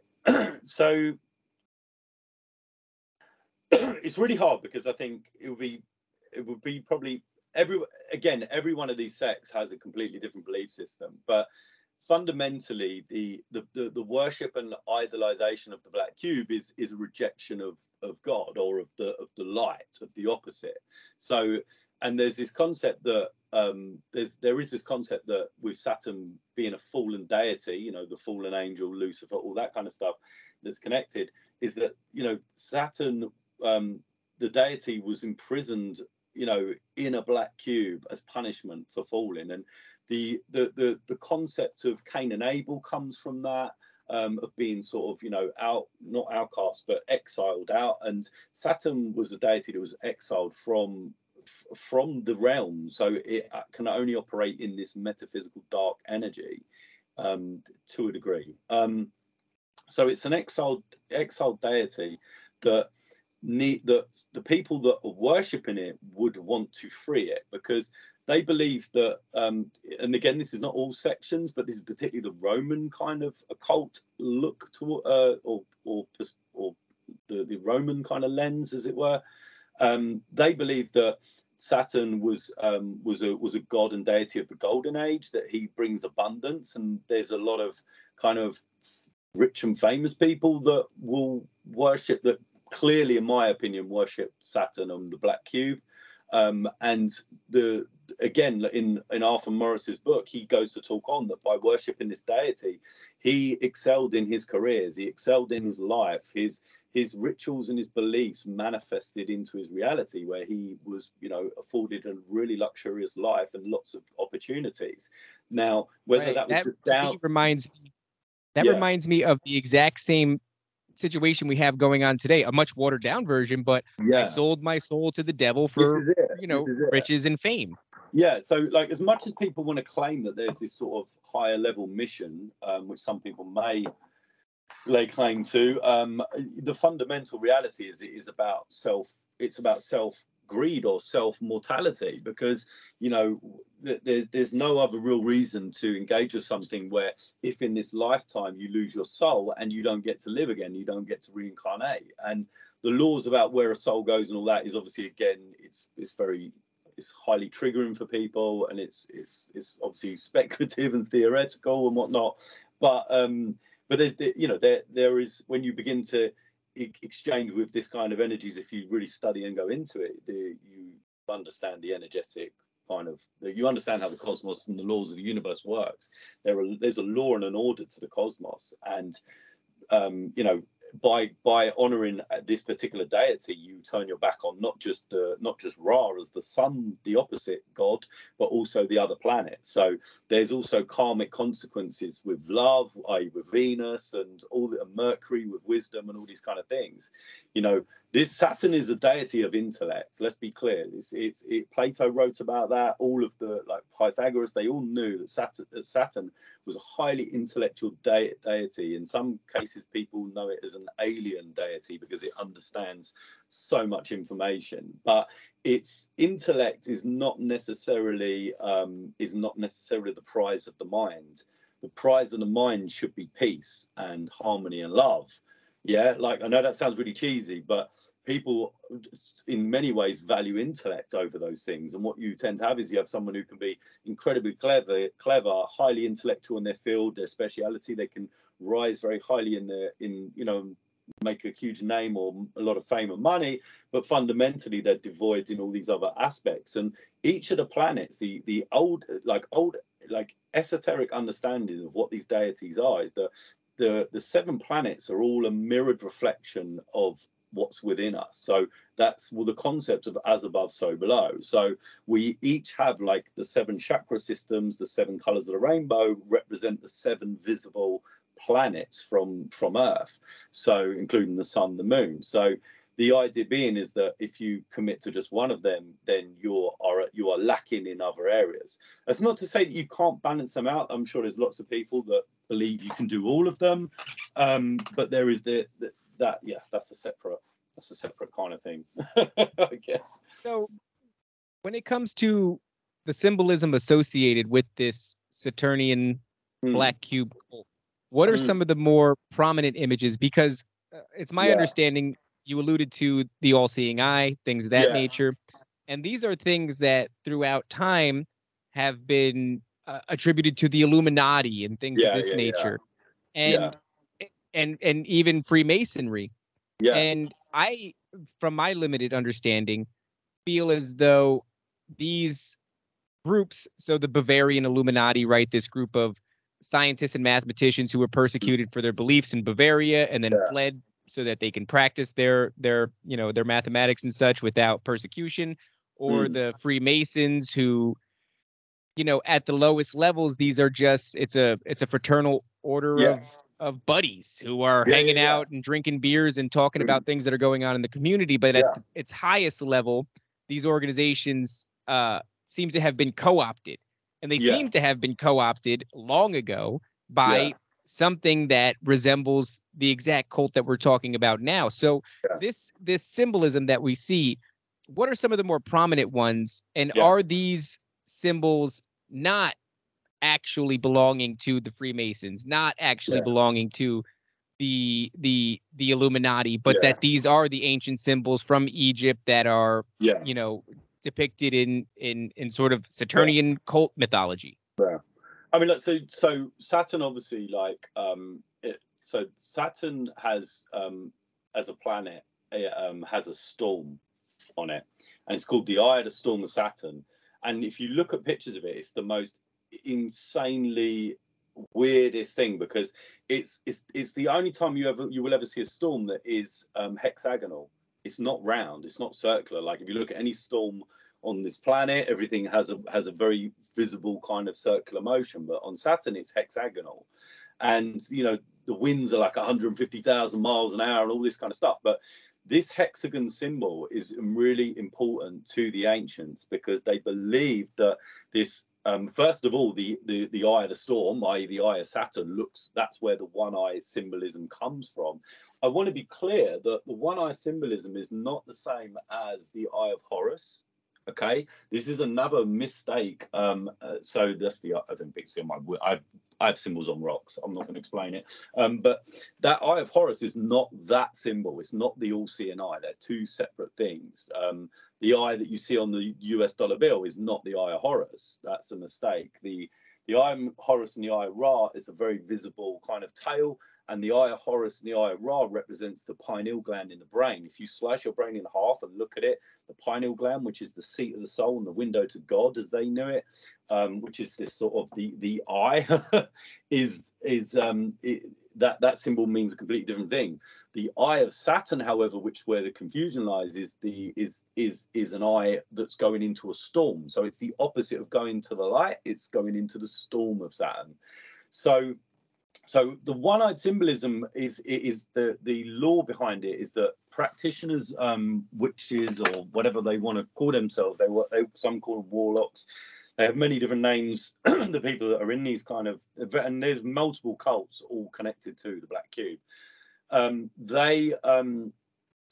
Speaker 2: it's really hard, because I think it would be probably every one of these sects has a completely different belief system, but fundamentally the worship and idolization of the black cube is a rejection of God, or of the light, of the opposite. So, and there's this concept that there is this concept that with Saturn being a fallen deity, the fallen angel, Lucifer, all that kind of stuff that's connected, is that Saturn, the deity, was imprisoned in a black cube as punishment for falling. And the concept of Cain and Abel comes from that, of being sort of out, not outcast, but exiled out. And Saturn was a deity that was exiled from the realm, so it can only operate in this metaphysical dark energy to a degree. So it's an exiled deity that the people that are worshipping it would want to free it, because they believe that, and again, this is not all sections, but this is particularly the Roman kind of occult look to, or the Roman kind of lens, as it were. They believe that Saturn was a god and deity of the golden age, that he brings abundance, and there's a lot of kind of rich and famous people that will worship, that clearly, in my opinion, worship Saturn on the black cube. And again, in Arthur Morris's book, he goes to talk on that by worshipping this deity, he excelled in his careers, he excelled in his life, his rituals and his beliefs manifested into his reality, where he was, afforded a really luxurious life and lots of opportunities. Now, whether that was down,
Speaker 1: reminds me of the exact same situation we have going on today, a much watered down version, but I sold my soul to the devil for riches and fame.
Speaker 2: Yeah, so like, as much as people want to claim that there's this sort of higher level mission, which some people may lay claim to, the fundamental reality is it is about self. It's about self greed or self mortality, because there's no other real reason to engage with something where, if in this lifetime you lose your soul and you don't get to live again, you don't get to reincarnate. And the laws about where a soul goes and all that is obviously, again, it's highly triggering for people, and it's obviously speculative and theoretical and whatnot. But there is, when you begin to exchange with this kind of energies, if you really study and go into it, you understand the energetic kind of, you understand how the cosmos and the laws of the universe works. There's a law and an order to the cosmos, and by honoring this particular deity, you turn your back on not just Ra as the sun, the opposite god, but also the other planets. So there's also karmic consequences with love, i.e. with Venus, and all the Mercury with wisdom, and all these kind of things. This Saturn is a deity of intellect. Let's be clear. Plato wrote about that. All of the, like Pythagoras, they all knew that Saturn was a highly intellectual deity. In some cases, people know it as an alien deity because it understands so much information. But its intellect is not necessarily the prize of the mind. The prize of the mind should be peace and harmony and love. Yeah, like, I know that sounds really cheesy, but people in many ways value intellect over those things. And what you tend to have is you have someone who can be incredibly clever, highly intellectual in their field, their speciality. They can rise very highly make a huge name or a lot of fame and money, but fundamentally they're devoid in all these other aspects. And each of the planets, the old esoteric understanding of what these deities are, is that the 7 planets are all a mirrored reflection of what's within us. So that's the concept of as above, so below. So we each have, like, the 7 chakra systems, the 7 colors of the rainbow represent the 7 visible planets from Earth, so including the sun, the moon. So the idea being is that if you commit to just one of them, then you are lacking in other areas. That's not to say that you can't balance them out. I'm sure there's lots of people that believe you can do all of them, but there is that's a separate kind of thing. I guess.
Speaker 1: So when it comes to the symbolism associated with this Saturnian black cube, what are some of the more prominent images? Because it's my understanding, you alluded to the all-seeing eye, things of that nature, and these are things that throughout time have been attributed to the Illuminati and things of this nature, and even Freemasonry. And I, from my limited understanding, feel as though these groups, so the Bavarian Illuminati, right, this group of scientists and mathematicians who were persecuted for their beliefs in Bavaria and then fled so that they can practice their mathematics and such without persecution, or the Freemasons who, at the lowest levels, these are just, it's a fraternal order of buddies who are hanging out and drinking beers and talking about things that are going on in the community. But at its highest level, these organizations seem to have been co-opted, and they seem to have been co-opted long ago by something that resembles the exact cult that we're talking about now. So this symbolism that we see, what are some of the more prominent ones, and are these symbols not actually belonging to the Freemasons, not actually belonging to the Illuminati, but that these are the ancient symbols from Egypt that are you know, depicted in sort of Saturnian cult mythology?
Speaker 2: I mean, look, so Saturn obviously, like, so Saturn has, as a planet, it has a storm on it, and it's called the Eye of the Storm of Saturn. And if you look at pictures of it, it's the most insanely weirdest thing, because it's the only time you will ever see a storm that is hexagonal. It's not round, it's not circular. Like if you look at any storm on this planet, everything has a very visible kind of circular motion, but on Saturn it's hexagonal. And you know, the winds are like 150,000 miles an hour and all this kind of stuff. But this hexagon symbol is really important to the ancients, because they believed that this, first of all, the eye of the storm, i.e. the eye of Saturn, that's where the one eye symbolism comes from. I want to be clear that the one eye symbolism is not the same as the eye of Horus. Okay, this is another mistake. So that's the, I don't think, see on my, I have symbols on rocks. I'm not going to explain it. But that eye of Horus is not that symbol. It's not the all-seeing eye. They're two separate things. The eye that you see on the US dollar bill is not the eye of Horus. That's a mistake. The eye of Horus and the eye of Ra is a very visible kind of tail. And the eye of Horus and the eye of Ra represents the pineal gland in the brain. If you slice your brain in half and look at it, the pineal gland, which is the seat of the soul and the window to God, as they knew it, which is this sort of the eye, that symbol means a completely different thing. The eye of Saturn, however, where the confusion lies, is an eye that's going into a storm. So it's the opposite of going to the light; it's going into the storm of Saturn. So the one-eyed symbolism is the law behind it is that practitioners, witches or whatever they want to call themselves, some call them warlocks. They have many different names. The people that are in these kind of, and there's multiple cults all connected to the Black Cube. They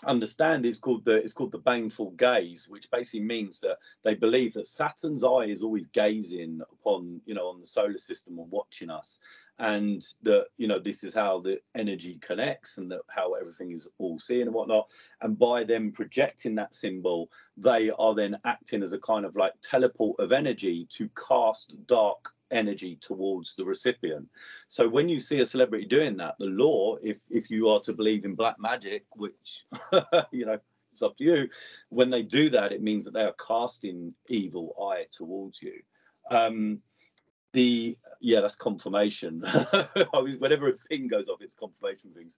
Speaker 2: understand it's called the baneful gaze, which basically means that they believe that Saturn's eye is always gazing upon, on the solar system and watching us, and that this is how the energy connects, and that how everything is all seeing and whatnot. And by them projecting that symbol, they are then acting as a kind of like teleport of energy to cast dark energy towards the recipient. So when you see a celebrity doing that, the law, if you are to believe in black magic, which it's up to you, when they do that, it means that they are casting evil eye towards you. That's confirmation. Whenever a ping goes off, it's confirmation things.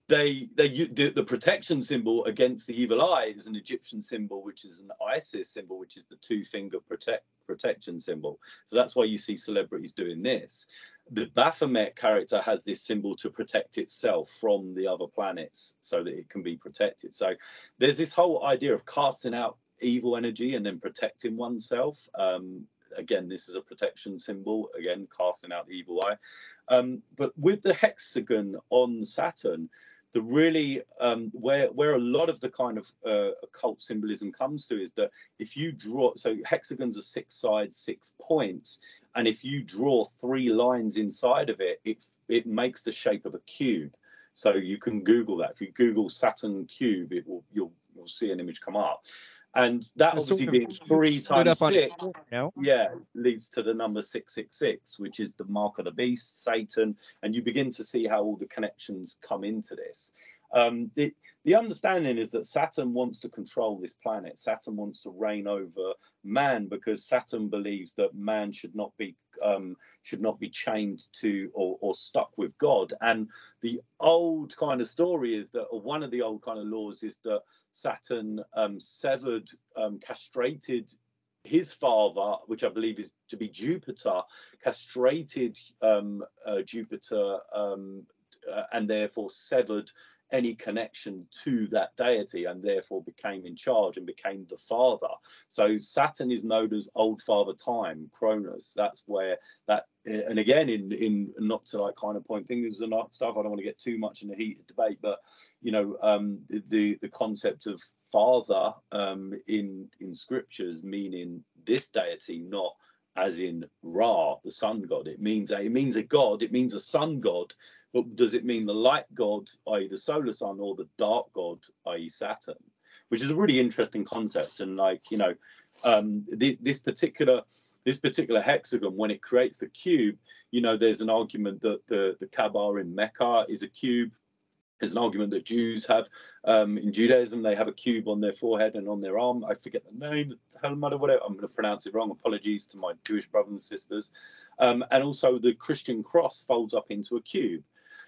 Speaker 2: The protection symbol against the evil eye is an Egyptian symbol, which is an Isis symbol, which is the two-finger protection symbol. So that's why you see celebrities doing this. The Baphomet character has this symbol to protect itself from the other planets so that it can be protected. So there's this whole idea of casting out evil energy and then protecting oneself. Again, this is a protection symbol, again, casting out the evil eye. But with the hexagon on Saturn, the really where a lot of the kind of occult symbolism comes to is that if you draw, so hexagons are 6 sides, 6 points, and if you draw 3 lines inside of it, it makes the shape of a cube. So you can Google that. If you Google Saturn cube, you'll see an image come up. And that obviously being 3 times 6, leads to the number 666, which is the mark of the beast, Satan. And you begin to see how all the connections come into this. The understanding is that Saturn wants to control this planet. Saturn wants to reign over man, because Saturn believes that man should not be chained to or stuck with God. And the old kind of story is that, or one of the old kind of laws is that Saturn castrated his father, which I believe is to be Jupiter, castrated Jupiter, and therefore severed any connection to that deity, and therefore became in charge and became the father. So Saturn is known as Old Father Time, Cronus. That's where that, and again, in not to like kind of point fingers and stuff, I don't want to get too much in the heated debate, but you know, the concept of father in scriptures meaning this deity, not as in Ra, the sun god. It means a god, it means a sun god, but does it mean the light god, i.e. the solar sun, or the dark god, i.e. Saturn? Which is a really interesting concept. And like, you know, this particular hexagon, when it creates the cube, you know, there's an argument that the Kaaba in Mecca is a cube. There's an argument that Jews have in Judaism. They have a cube on their forehead and on their arm. I forget the name, the Talmud or whatever. I'm going to pronounce it wrong. Apologies to my Jewish brothers and sisters. And also the Christian cross folds up into a cube.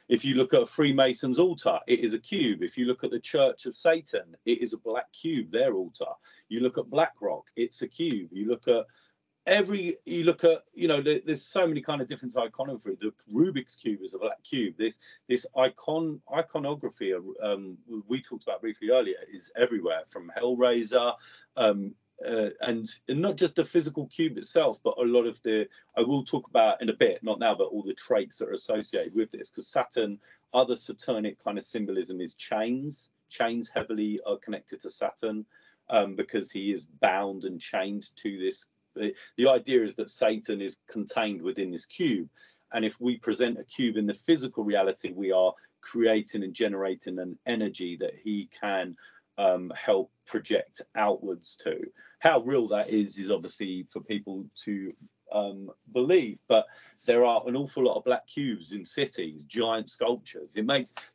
Speaker 2: If you look at a Freemason's altar, it is a cube. If you look at the Church of Satan, it is a black cube, their altar. You look at BlackRock, it's a cube. You look at you know, there's so many kind of different iconography. The Rubik's cube is a black cube. This iconography we talked about briefly earlier is everywhere, from Hellraiser, and not just the physical cube itself, but a lot of I will talk about in a bit, not now, but all the traits that are associated with this. Because Saturn, other Saturnic kind of symbolism is chains. Chains heavily are connected to Saturn because he is bound and chained to this. The idea is that Satan is contained within this cube. And if we present a cube in the physical reality, we are creating and generating an energy that he can help project outwards to. How real that is obviously for people to believe, but there are an awful lot of black cubes in cities, giant sculptures.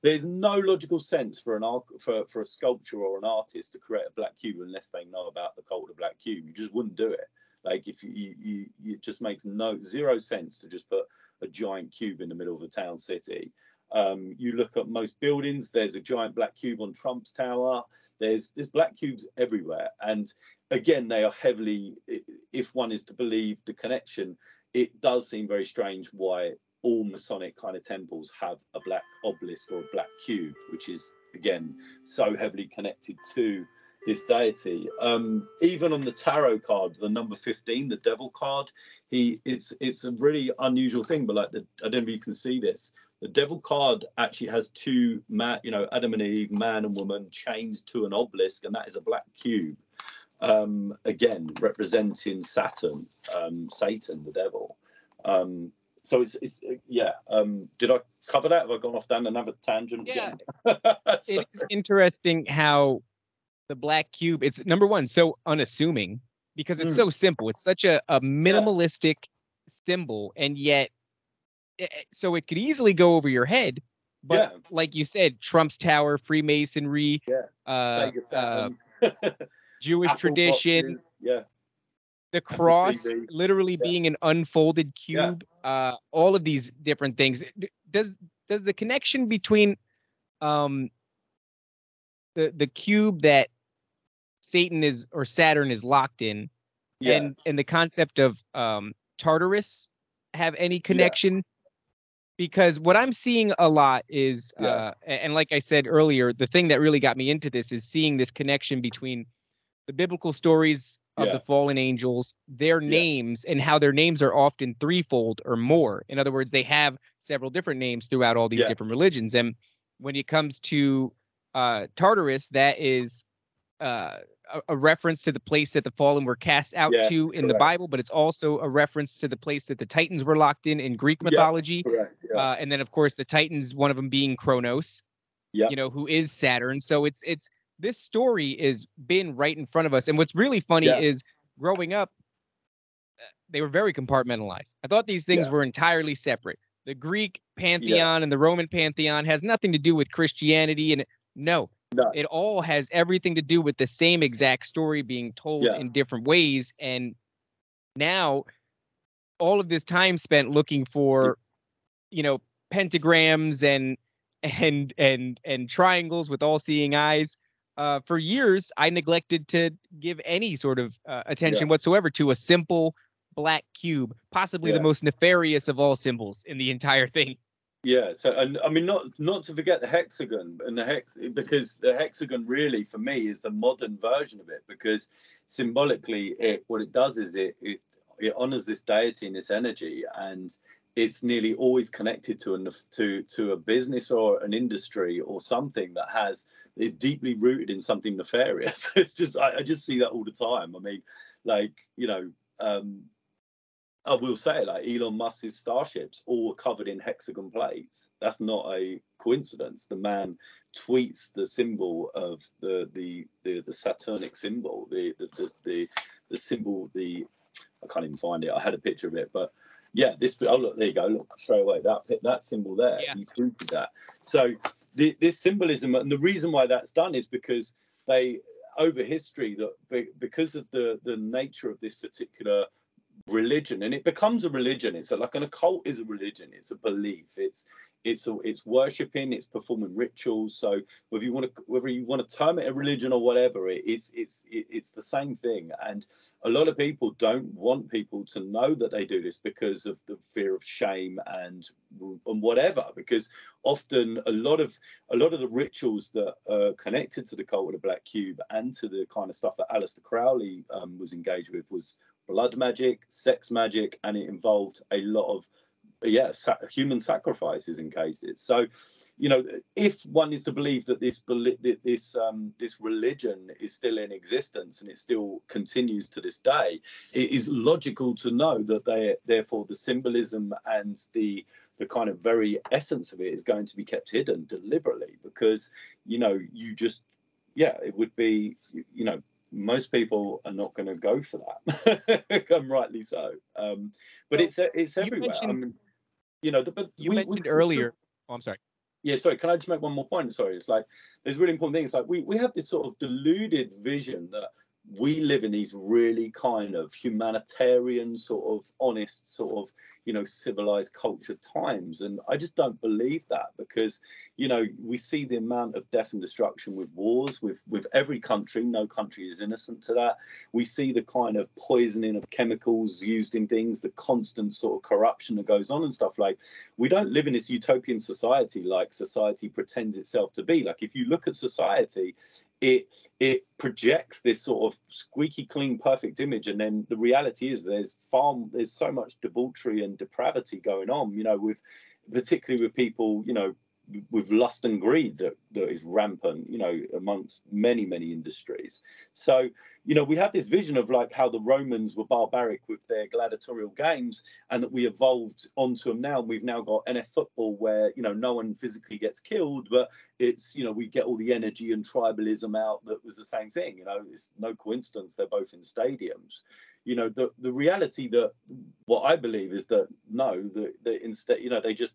Speaker 2: There's no logical sense for a sculpture or an artist to create a black cube unless they know about the cult of black cube. You just wouldn't do it. Like, if it just makes zero sense to just put a giant cube in the middle of a town city. You look at most buildings, there's a giant black cube on Trump's tower. There's black cubes everywhere. And again, they are heavily, if one is to believe the connection, it does seem very strange why all Masonic kind of temples have a black obelisk or a black cube, which is, again, so heavily connected to this deity. Even on the tarot card, the number 15, the devil card, it's a really unusual thing, but like I don't know if you can see this. The devil card actually has two Adam and Eve, man and woman, chained to an obelisk, and that is a black cube. Again, representing Saturn, Satan, the devil. So it's yeah. Did I cover that? Have I gone off down another tangent?
Speaker 1: Yeah. It's interesting how the black cube, it's number one, so unassuming because it's so simple. It's such a minimalistic symbol, and yet so it could easily go over your head. But like you said, Trump's Tower, Freemasonry, Jewish tradition, the cross literally being an unfolded cube, all of these different things. Does the connection between the cube that Satan is, or Saturn is locked in, and the concept of Tartarus have any connection? Because what I'm seeing a lot is, and like I said earlier, the thing that really got me into this is seeing this connection between the biblical stories of the fallen angels, their names, and how their names are often threefold or more. In other words, they have several different names throughout all these different religions. And when it comes to Tartarus, that is a reference to the place that the fallen were cast out to in the Bible, but it's also a reference to the place that the Titans were locked in Greek mythology. And then, of course, the Titans, one of them being Kronos, you know, who is Saturn. So it's this story is been right in front of us. And what's really funny is growing up, they were very compartmentalized. I thought these things were entirely separate. The Greek pantheon and the Roman pantheon has nothing to do with Christianity. And no, it all has everything to do with the same exact story being told in different ways. And now all of this time spent looking for, you know, pentagrams and triangles with all-seeing eyes. For years, I neglected to give any sort of attention whatsoever to a simple black cube, possibly the most nefarious of all symbols in the entire thing.
Speaker 2: Yeah, so, and I mean, not to forget the hexagon and because the hexagon really for me is the modern version of it, because symbolically what it does is it honors this deity and this energy, and it's nearly always connected to a business or an industry or something that is deeply rooted in something nefarious. It's just I just see that all the time. I mean, like, I will say, like, Elon Musk's starships all were covered in hexagon plates. That's not a coincidence. The man tweets the symbol of the Saturnic symbol, the symbol. I can't even find it. I had a picture of it, but yeah, oh look, there you go. Look straight away, that symbol there. Yeah. He tweeted that. So this symbolism, and the reason why that's done is because they, over history, that because of the nature of this particular religion, and it becomes a religion. It's like an occult is a religion. It's a belief. It's worshiping. It's performing rituals. So whether you want to term it a religion or whatever, it's the same thing. And a lot of people don't want people to know that they do this because of the fear of shame and whatever. Because often a lot of the rituals that are connected to the cult of the Black Cube and to the kind of stuff that Aleister Crowley was engaged with was blood magic, sex magic, and it involved a lot of human sacrifices in cases. So, if one is to believe that this religion is still in existence and it still continues to this day, it is logical to know that therefore the symbolism and the kind of very essence of it is going to be kept hidden deliberately, because it would be, most people are not going to go for that, and rightly so. But it's everywhere. You mentioned
Speaker 1: earlier. Oh, I'm sorry.
Speaker 2: Yeah, sorry. Can I just make one more point? Sorry, it's like there's really important things. Like we have this sort of deluded vision that we live in these really kind of humanitarian, sort of honest, sort of civilized culture times, and I just don't believe that, because we see the amount of death and destruction with wars with every country. No country is innocent to that. We see the kind of poisoning of chemicals used in things, the constant sort of corruption that goes on and stuff. Like, we don't live in this utopian society like society pretends itself to be. Like, if you look at society, it projects this sort of squeaky clean perfect image, and then the reality is there's so much debauchery and depravity going on, particularly with people, with lust and greed that is rampant, amongst many industries. So, we have this vision of like how the Romans were barbaric with their gladiatorial games, and that we evolved onto them now. And we've now got NF football where, no one physically gets killed, but it's, we get all the energy and tribalism out. That was the same thing. It's no coincidence they're both in stadiums. The reality that what I believe is that that instead, they just,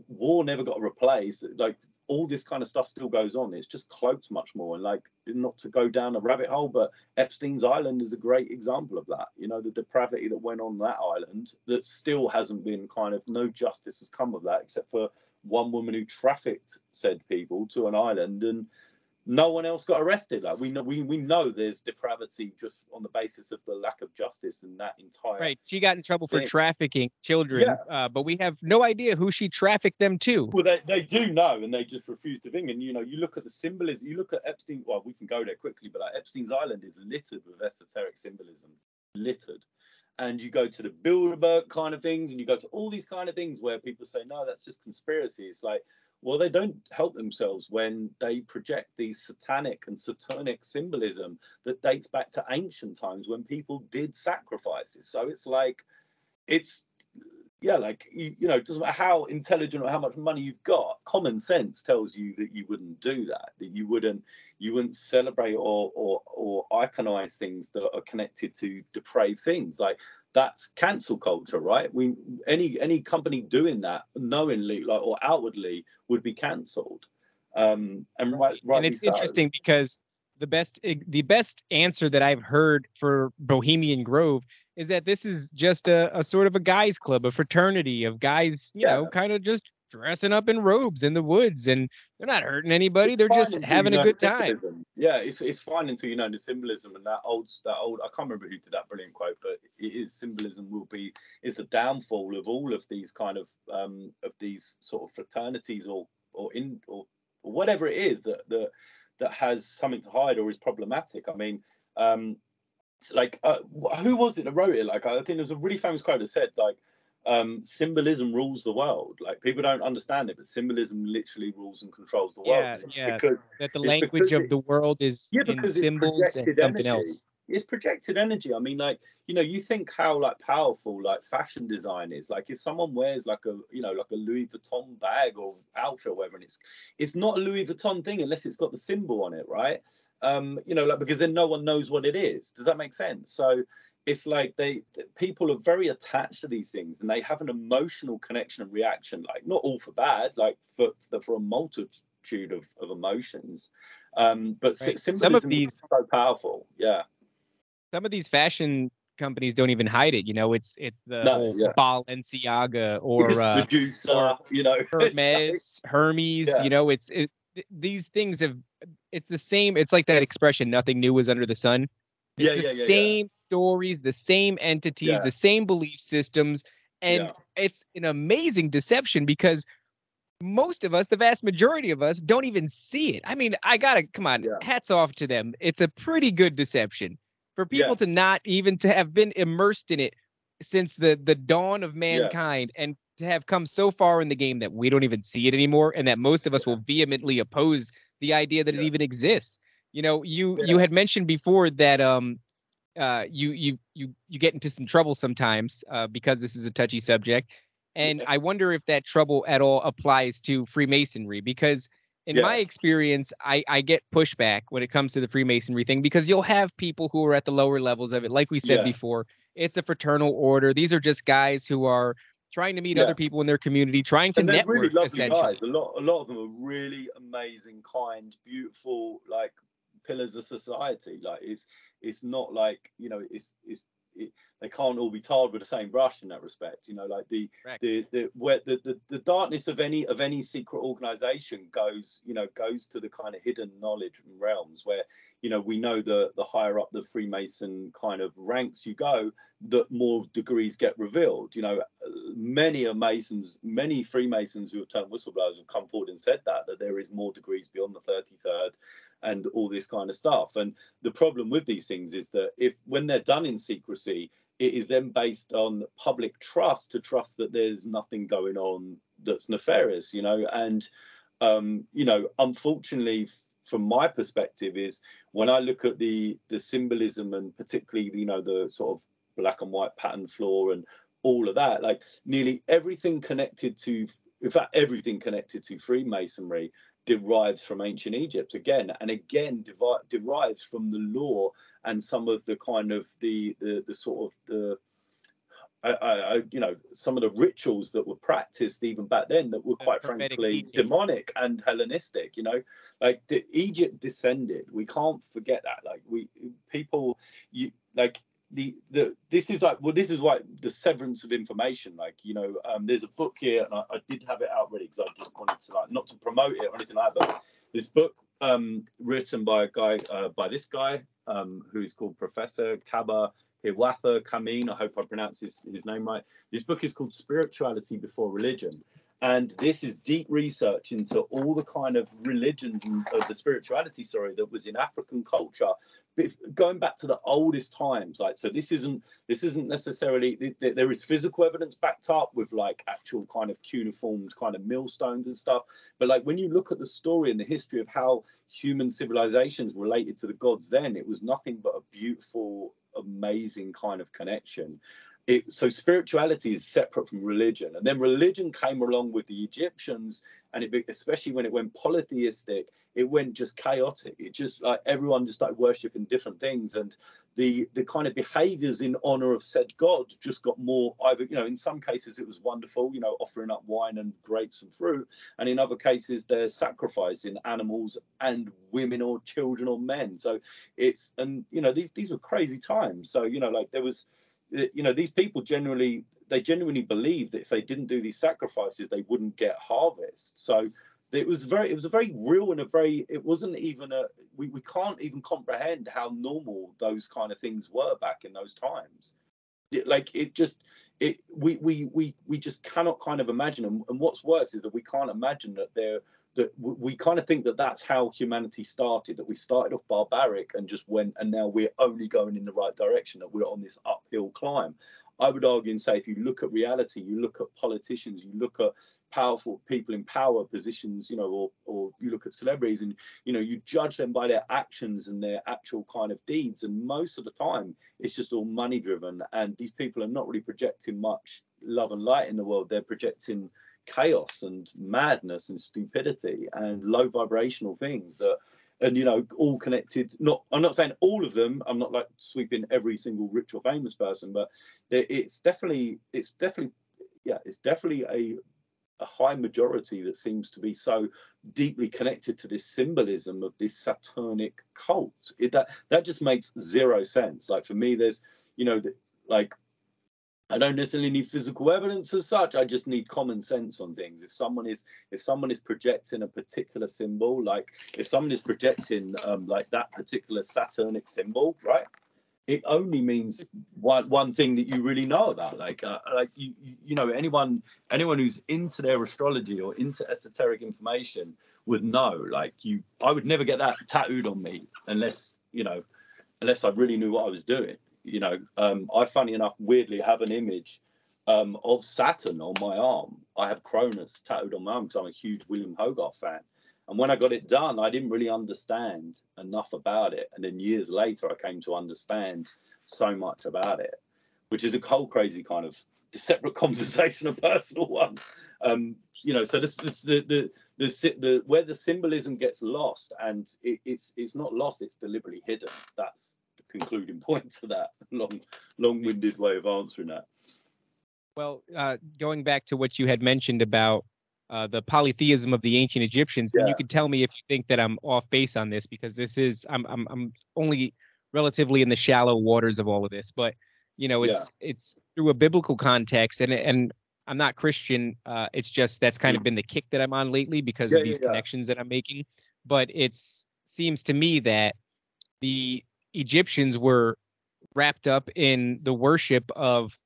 Speaker 2: war never got replaced. Like, all this kind of stuff still goes on. It's just cloaked much more. And like, not to go down a rabbit hole, but Epstein's Island is a great example of that. The depravity that went on that island, that still hasn't been no justice has come of that, except for one woman who trafficked said people to an island, and no one else got arrested. Like, we know there's depravity just on the basis of the lack of justice in that entire.
Speaker 1: Right. She got in trouble for trafficking children, but we have no idea who she trafficked them to.
Speaker 2: Well, they do know, and they just refuse to think. And you look at the symbolism. You look at Epstein. Well, we can go there quickly, but like, Epstein's Island is littered with esoteric symbolism, littered. And you go to the Bilderberg kind of things, and you go to all these kind of things where people say, no, that's just conspiracy. It's like, well, they don't help themselves when they project these satanic and Saturnic symbolism that dates back to ancient times when people did sacrifices. So it's like, it doesn't matter how intelligent or how much money you've got. Common sense tells you that you wouldn't do that, that you wouldn't celebrate or iconize things that are connected to depraved things. Like, that's cancel culture, right? Any company doing that knowingly, or outwardly, would be cancelled. And
Speaker 1: it's interesting because the best answer that I've heard for Bohemian Grove is that this is just a sort of a guys club, a fraternity of guys, kind of just dressing up in robes in the woods, and they're not hurting anybody. They're just having a good time.
Speaker 2: Yeah, it's fine until you know the symbolism and that old I can't remember who did that brilliant quote, but it is symbolism is the downfall of all of these kind of these sort of fraternities or whatever it is that has something to hide or is problematic. I mean, it's like who was it that wrote it? Like I think there was a really famous quote that said like symbolism rules the world. Like people don't understand it, but symbolism literally rules and controls the world.
Speaker 1: Yeah.
Speaker 2: Because
Speaker 1: That the
Speaker 2: it's
Speaker 1: language
Speaker 2: because
Speaker 1: of the world is
Speaker 2: yeah,
Speaker 1: in
Speaker 2: because it's
Speaker 1: symbols and
Speaker 2: projected
Speaker 1: something
Speaker 2: energy.
Speaker 1: else.
Speaker 2: It's projected energy. I mean, like, you think how like powerful like fashion design is. Like if someone wears like a like a Louis Vuitton bag or outfit or whatever, and it's not a Louis Vuitton thing unless it's got the symbol on it, right? Like because then no one knows what it is. Does that make sense? So it's like people are very attached to these things and they have an emotional connection and reaction, like not all for bad, like for a multitude of emotions. But
Speaker 1: Right.
Speaker 2: symbolism is so powerful. Yeah.
Speaker 1: Some of these fashion companies don't even hide it. It's the
Speaker 2: No.
Speaker 1: whole
Speaker 2: Yeah.
Speaker 1: Balenciaga or
Speaker 2: Medusa.
Speaker 1: Hermes, Hermes.
Speaker 2: Yeah.
Speaker 1: These things it's the same. It's like that expression, nothing new is under the sun. It's the same stories, the same entities, the same belief systems. And it's an amazing deception because most of us, the vast majority of us, don't even see it. I mean, come on, hats off to them. It's a pretty good deception for people to not even to have been immersed in it since the dawn of mankind and to have come so far in the game that we don't even see it anymore, and that most of us will vehemently oppose the idea that it even exists. You had mentioned before that you get into some trouble sometimes because this is a touchy subject. And I wonder if that trouble at all applies to Freemasonry, because in my experience, I get pushback when it comes to the Freemasonry thing, because you'll have people who are at the lower levels of it. Like we said before, it's a fraternal order. These are just guys who are trying to meet other people in their community, trying to network,
Speaker 2: really lovely
Speaker 1: essentially.
Speaker 2: guys. A lot of them are really amazing, kind, beautiful, like pillars of society. Like it's not like they can't all be tarred with the same brush in that respect. Like the darkness of any secret organization goes to the kind of hidden knowledge realms where we know the higher up the Freemason kind of ranks you go, the more degrees get revealed. Many Freemasons who have turned whistleblowers have come forward and said that there is more degrees beyond the 33rd and all this kind of stuff. And the problem with these things is that when they're done in secrecy, it is then based on public trust, to trust that there's nothing going on that's nefarious, and unfortunately from my perspective is when I look at the symbolism and particularly the sort of black and white pattern floor and all of that, like nearly everything connected to Freemasonry derives from ancient Egypt again derives from the law and some of the kind of the sort of the some of the rituals that were practiced even back then that were quite frankly demonic and Hellenistic. Like Egypt descended. We can't forget that. Like this is why the severance of information. Like there's a book here, and I did have it out ready because I just wanted to not to promote it or anything like that. But this book written by this guy who is called Professor Kaba Hiwatha Kamin. I hope I pronounced his name right. This book is called Spirituality Before Religion. And this is deep research into all the kind of religions of the spirituality, that was in African culture, going back to the oldest times. Like, so this isn't necessarily, there is physical evidence backed up with like actual kind of cuneiform kind of millstones and stuff. But like when you look at the story and the history of how human civilizations related to the gods then, it was nothing but a beautiful, amazing kind of connection. So spirituality is separate from religion, and then religion came along with the Egyptians, and especially when it went polytheistic, it went just chaotic. It just like everyone just started worshiping different things, and the kind of behaviors in honor of said god just got more. Either in some cases it was wonderful, offering up wine and grapes and fruit, and in other cases they're sacrificing animals and women or children or men. So these were crazy times. So like there was. These people genuinely believed that if they didn't do these sacrifices, they wouldn't get harvest. So it was a very real and it wasn't even we can't even comprehend how normal those kind of things were back in those times. We just cannot kind of imagine them. And what's worse is that we can't imagine that we kind of think that that's how humanity started, that we started off barbaric and just went, and now we're only going in the right direction, that we're on this uphill climb. I would argue and say, if you look at reality, you look at politicians, you look at powerful people in power positions, or you look at celebrities, and you judge them by their actions and their actual kind of deeds, and most of the time it's just all money driven, and these people are not really projecting much love and light in the world. They're projecting chaos and madness and stupidity and low vibrational things that, and all connected. I'm not saying all of them. I'm not like sweeping every single rich or famous person, but it's definitely a high majority that seems to be so deeply connected to this symbolism of this Saturnic cult. That just makes zero sense. Like, for me, there's I don't necessarily need physical evidence as such. I just need common sense on things. If someone is projecting a particular symbol, like if someone is projecting like that particular Saturnic symbol, right? It only means one thing that you really know about. Anyone who's into their astrology or into esoteric information would know. I would never get that tattooed on me unless I really knew what I was doing. I, funny enough, weirdly have an image of Saturn on my arm. I have Cronus tattooed on my arm because I'm a huge William Hogarth fan. And when I got it done, I didn't really understand enough about it. And then years later, I came to understand so much about it, which is a whole crazy kind of separate conversation, a personal one. So this where the symbolism gets lost, and it's not lost, it's deliberately hidden. That's concluding point to that long-winded way of answering that.
Speaker 1: Well, going back to what you had mentioned about the polytheism of the ancient Egyptians, and you can tell me if you think that I'm off base on this, because I'm only relatively in the shallow waters of all of this, but it's through a biblical context, and I'm not Christian. It's just that's kind of been the kick that I'm on lately because of these connections that I'm making. But it seems to me that the Egyptians were wrapped up in the worship of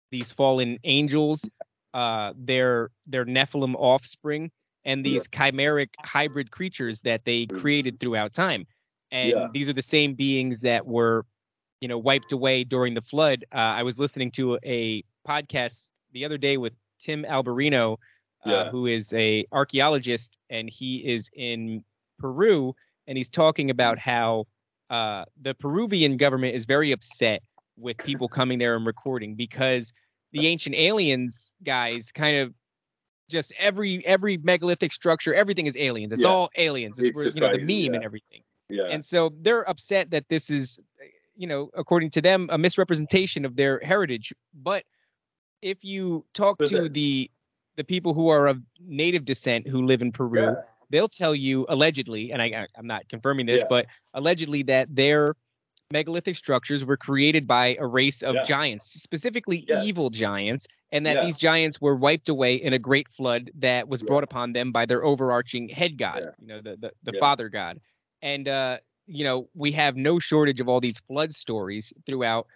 Speaker 1: these fallen angels, their Nephilim offspring, and these chimeric hybrid creatures that they created throughout time. And these are the same beings that were, wiped away during the flood. I was listening to a podcast the other day with Tim Alberino, who is a archaeologist, and he is in Peru, and he's talking about how the Peruvian government is very upset with people coming there and recording, because the ancient aliens guys kind of just every megalithic structure, everything is aliens. It's all aliens. It's where, the meme and everything. Yeah. And so they're upset that this is, according to them, a misrepresentation of their heritage. But if you talk to the people who are of native descent who live in Peru, they'll tell you allegedly, and I'm not confirming this, but allegedly that their megalithic structures were created by a race of giants, specifically evil giants, and that these giants were wiped away in a great flood that was brought upon them by their overarching head god, the father god. And we have no shortage of all these flood stories throughout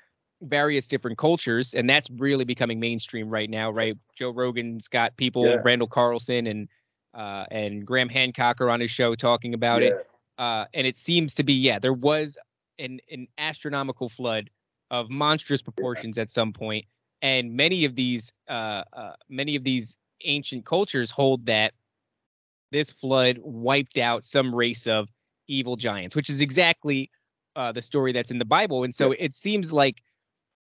Speaker 1: various different cultures, and that's really becoming mainstream right now, right? Joe Rogan's got people, Randall Carlson and Graham Hancock are on his show talking about it. And it seems to be, there was an astronomical flood of monstrous proportions at some point. And many of these ancient cultures hold that this flood wiped out some race of evil giants, which is exactly the story that's in the Bible. And so it seems like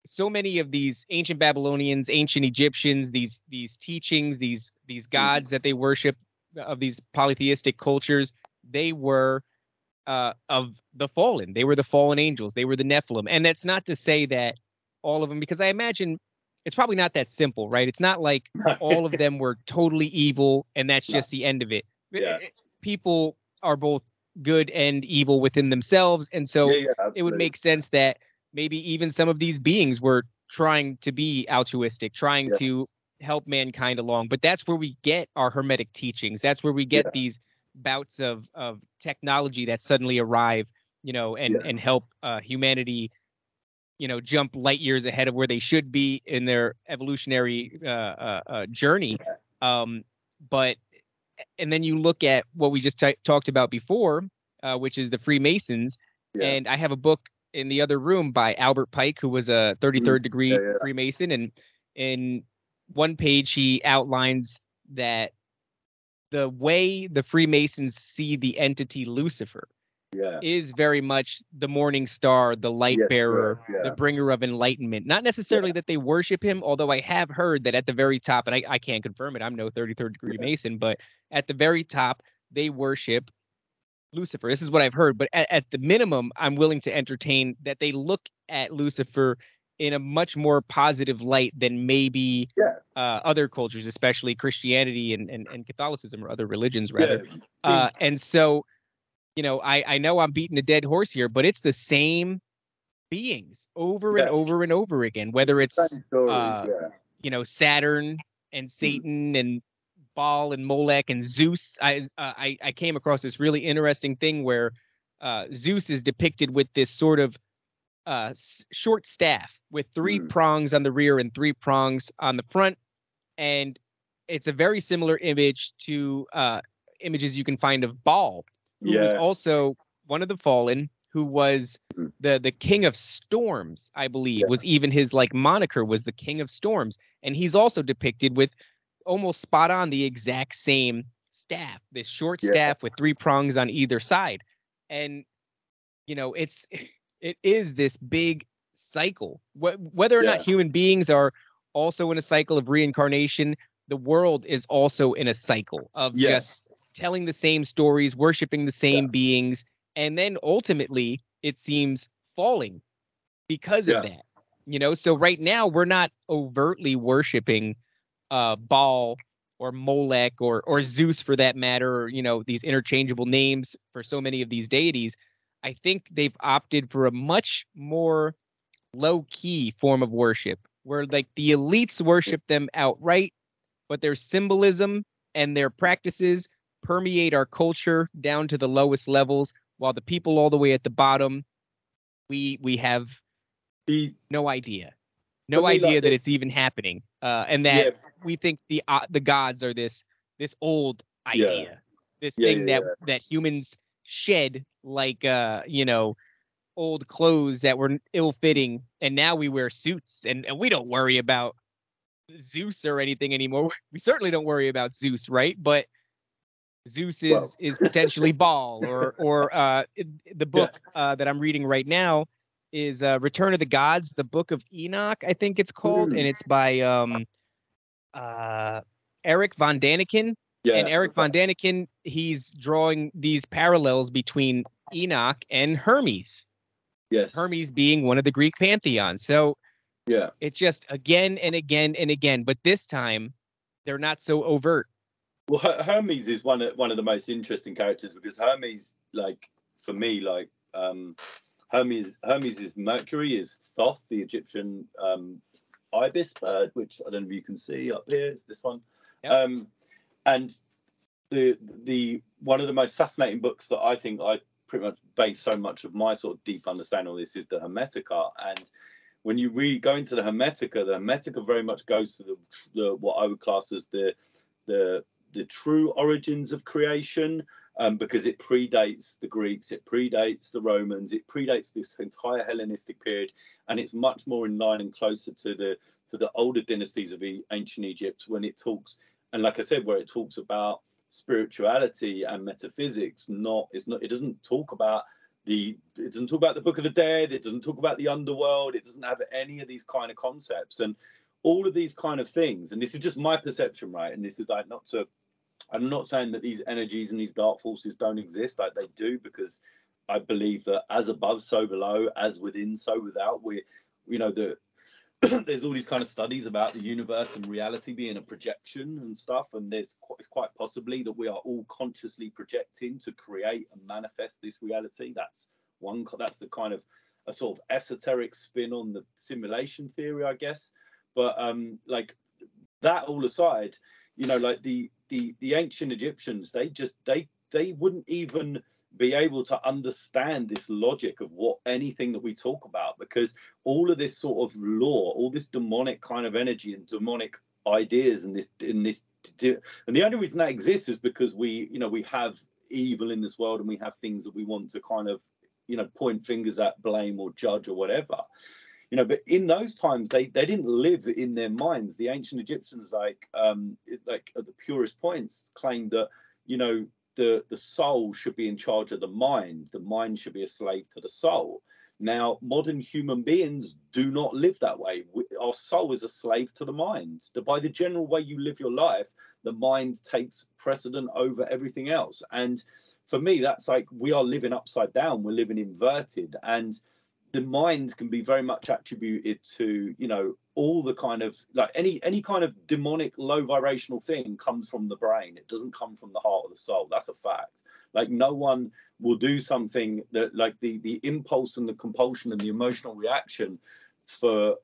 Speaker 1: so many of these ancient Babylonians, ancient Egyptians, these teachings, these gods that they worship of these polytheistic cultures, they were of the fallen. They were the fallen angels. They were the Nephilim. And that's not to say that all of them, because I imagine it's probably not that simple, right? It's not like all of them were totally evil and that's just the end of it. People are both good and evil within themselves. And so it would make sense that maybe even some of these beings were trying to be altruistic, trying to help mankind along. But that's where we get our Hermetic teachings. That's where we get these bouts of technology that suddenly arrive, and help humanity, jump light years ahead of where they should be in their evolutionary journey. But and then you look at what we just talked about before, which is the Freemasons. And I have a book in the other room by Albert Pike, who was a 33rd degree Freemason. And in one page, he outlines that the way the Freemasons see the entity Lucifer is very much the morning star, the light bearer, the bringer of enlightenment. Not necessarily that they worship him, although I have heard that at the very top, and I can't confirm it, I'm no 33rd degree Mason, but at the very top, they worship Lucifer. This is what I've heard, but at the minimum, I'm willing to entertain that they look at Lucifer in a much more positive light than maybe other cultures, especially Christianity and Catholicism, or other religions rather. And so, I know I'm beating a dead horse here, but it's the same beings over and over and over again, whether it's Saturn and Satan and Baal and Molech and Zeus. I came across this really interesting thing where Zeus is depicted with this sort of short staff with three prongs on the rear and three prongs on the front. And it's a very similar image to images you can find of Baal, who was also one of the fallen, who was the king of storms, I believe, was even his moniker, was the king of storms. And he's also depicted with almost spot on the exact same staff, this short staff with three prongs on either side. And, it is this big cycle. Whether or not human beings are also in a cycle of reincarnation, the world is also in a cycle of just telling the same stories, worshiping the same beings, and then ultimately, it seems, falling because of that. So right now, we're not overtly worshiping Baal or Molech or Zeus, for that matter, or these interchangeable names for so many of these deities. I think they've opted for a much more low-key form of worship, where the elites worship them outright, but their symbolism and their practices permeate our culture down to the lowest levels, while the people all the way at the bottom, we have no idea. No idea that it's even happening, and that we think the gods are this old idea, this thing that humans shed old clothes that were ill-fitting, and now we wear suits, and we don't worry about Zeus or anything anymore. We certainly don't worry about Zeus, right? But Zeus is potentially Baal, or the book that I'm reading right now is Return of the Gods, the Book of Enoch, I think it's called, and it's by Eric von Daniken. And Eric von Daniken, he's drawing these parallels between Enoch and Hermes. Hermes being one of the Greek pantheons. So it's just again and again and again, but this time they're not so overt.
Speaker 2: Well, Hermes is one of the most interesting characters, because Hermes, for me, Hermes is Mercury, is Thoth, the Egyptian ibis bird, which I don't know if you can see up here. It's this one. And the one of the most fascinating books that I think I pretty much base so much of my sort of deep understanding on this is the Hermetica. And when you go into the Hermetica very much goes to the what I would class as the true origins of creation, because it predates the Greeks, it predates the Romans, it predates this entire Hellenistic period, and it's much more in line and closer to the older dynasties of ancient Egypt, when it talks, and like I said, where it talks about spirituality and metaphysics. It doesn't talk about the Book of the Dead, it doesn't talk about the underworld, it doesn't have any of these kind of concepts and all of these kind of things. And this is just my perception, right? And this is I'm not saying that these energies and these dark forces don't exist. They do, because I believe that as above, so below, as within, so without. There's all these kind of studies about the universe and reality being a projection and stuff. And it's quite possibly that we are all consciously projecting to create and manifest this reality. That's the kind of a sort of esoteric spin on the simulation theory, I guess. But that all aside, you know, like the ancient Egyptians, they wouldn't even be able to understand this logic of what anything that we talk about, because all of this sort of law, all this demonic kind of energy and demonic ideas and the only reason that exists is because we have evil in this world, and we have things that we want to kind of, you know, point fingers at, blame or judge or whatever. You know, but in those times, they didn't live in their minds. The ancient Egyptians, like at the purest points, claimed that, you know, the soul should be in charge of the mind should be a slave to the soul. Now, modern human beings do not live that way. Our soul is a slave to the mind. By the general way you live your life, the mind takes precedent over everything else. And for me, that's like, we are living upside down. We're living inverted. And the mind can be very much attributed to, you know, all the kind of, like, any kind of demonic low vibrational thing comes from the brain. It doesn't come from the heart or the soul. That's a fact. Like, no one will do something that, like, the impulse and the compulsion and the emotional reaction for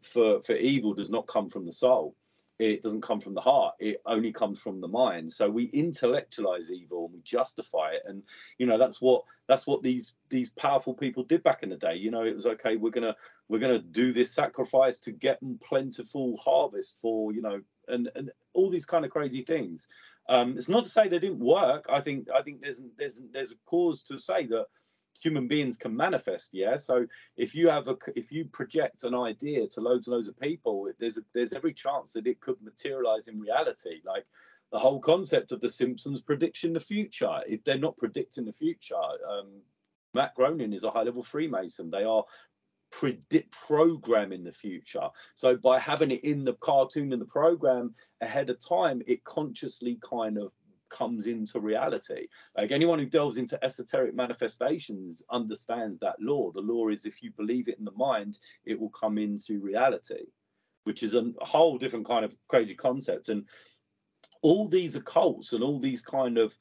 Speaker 2: evil does not come from the soul. It doesn't come from the heart. It only comes from the mind. So we intellectualize evil and we justify it. And, you know, that's what these powerful people did back in the day. You know, it was, okay, we're gonna do this sacrifice to get plentiful harvest for, you know, and all these kind of crazy things. It's not to say they didn't work. I think there's a cause to say that human beings can manifest. Yeah. So if you project an idea to loads and loads of people, there's every chance that it could materialize in reality. Like the whole concept of the Simpsons prediction the future. If they're not predicting the future, Matt Groening is a high-level Freemason. They are programming the future. So by having it in the cartoon and the program ahead of time, it consciously kind of comes into reality. Like, anyone who delves into esoteric manifestations understands that law. The law is, if you believe it in the mind, it will come into reality, which is a whole different kind of crazy concept. And all these occults and all these kind of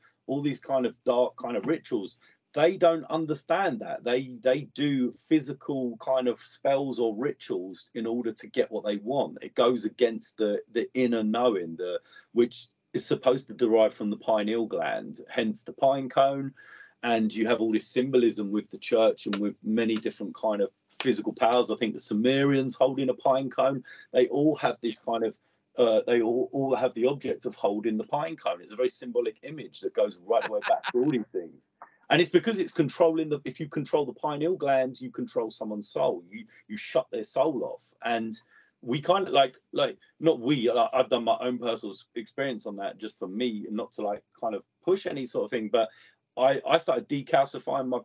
Speaker 2: dark kind of rituals, they don't understand that. They do physical kind of spells or rituals in order to get what they want. It goes against the inner knowing, which is supposed to derive from the pineal gland, hence the pine cone. And you have all this symbolism with the church and with many different kind of physical powers. I think the Sumerians holding a pine cone, they all have this kind of, they all have the object of holding the pine cone. It's a very symbolic image that goes right way back to all these things. And it's because it's controlling if you control the pineal gland, you control someone's soul. You shut their soul off. And we kind of like not we, I've done my own personal experience on that, just for me, and not to like kind of push any sort of thing, but I started decalcifying my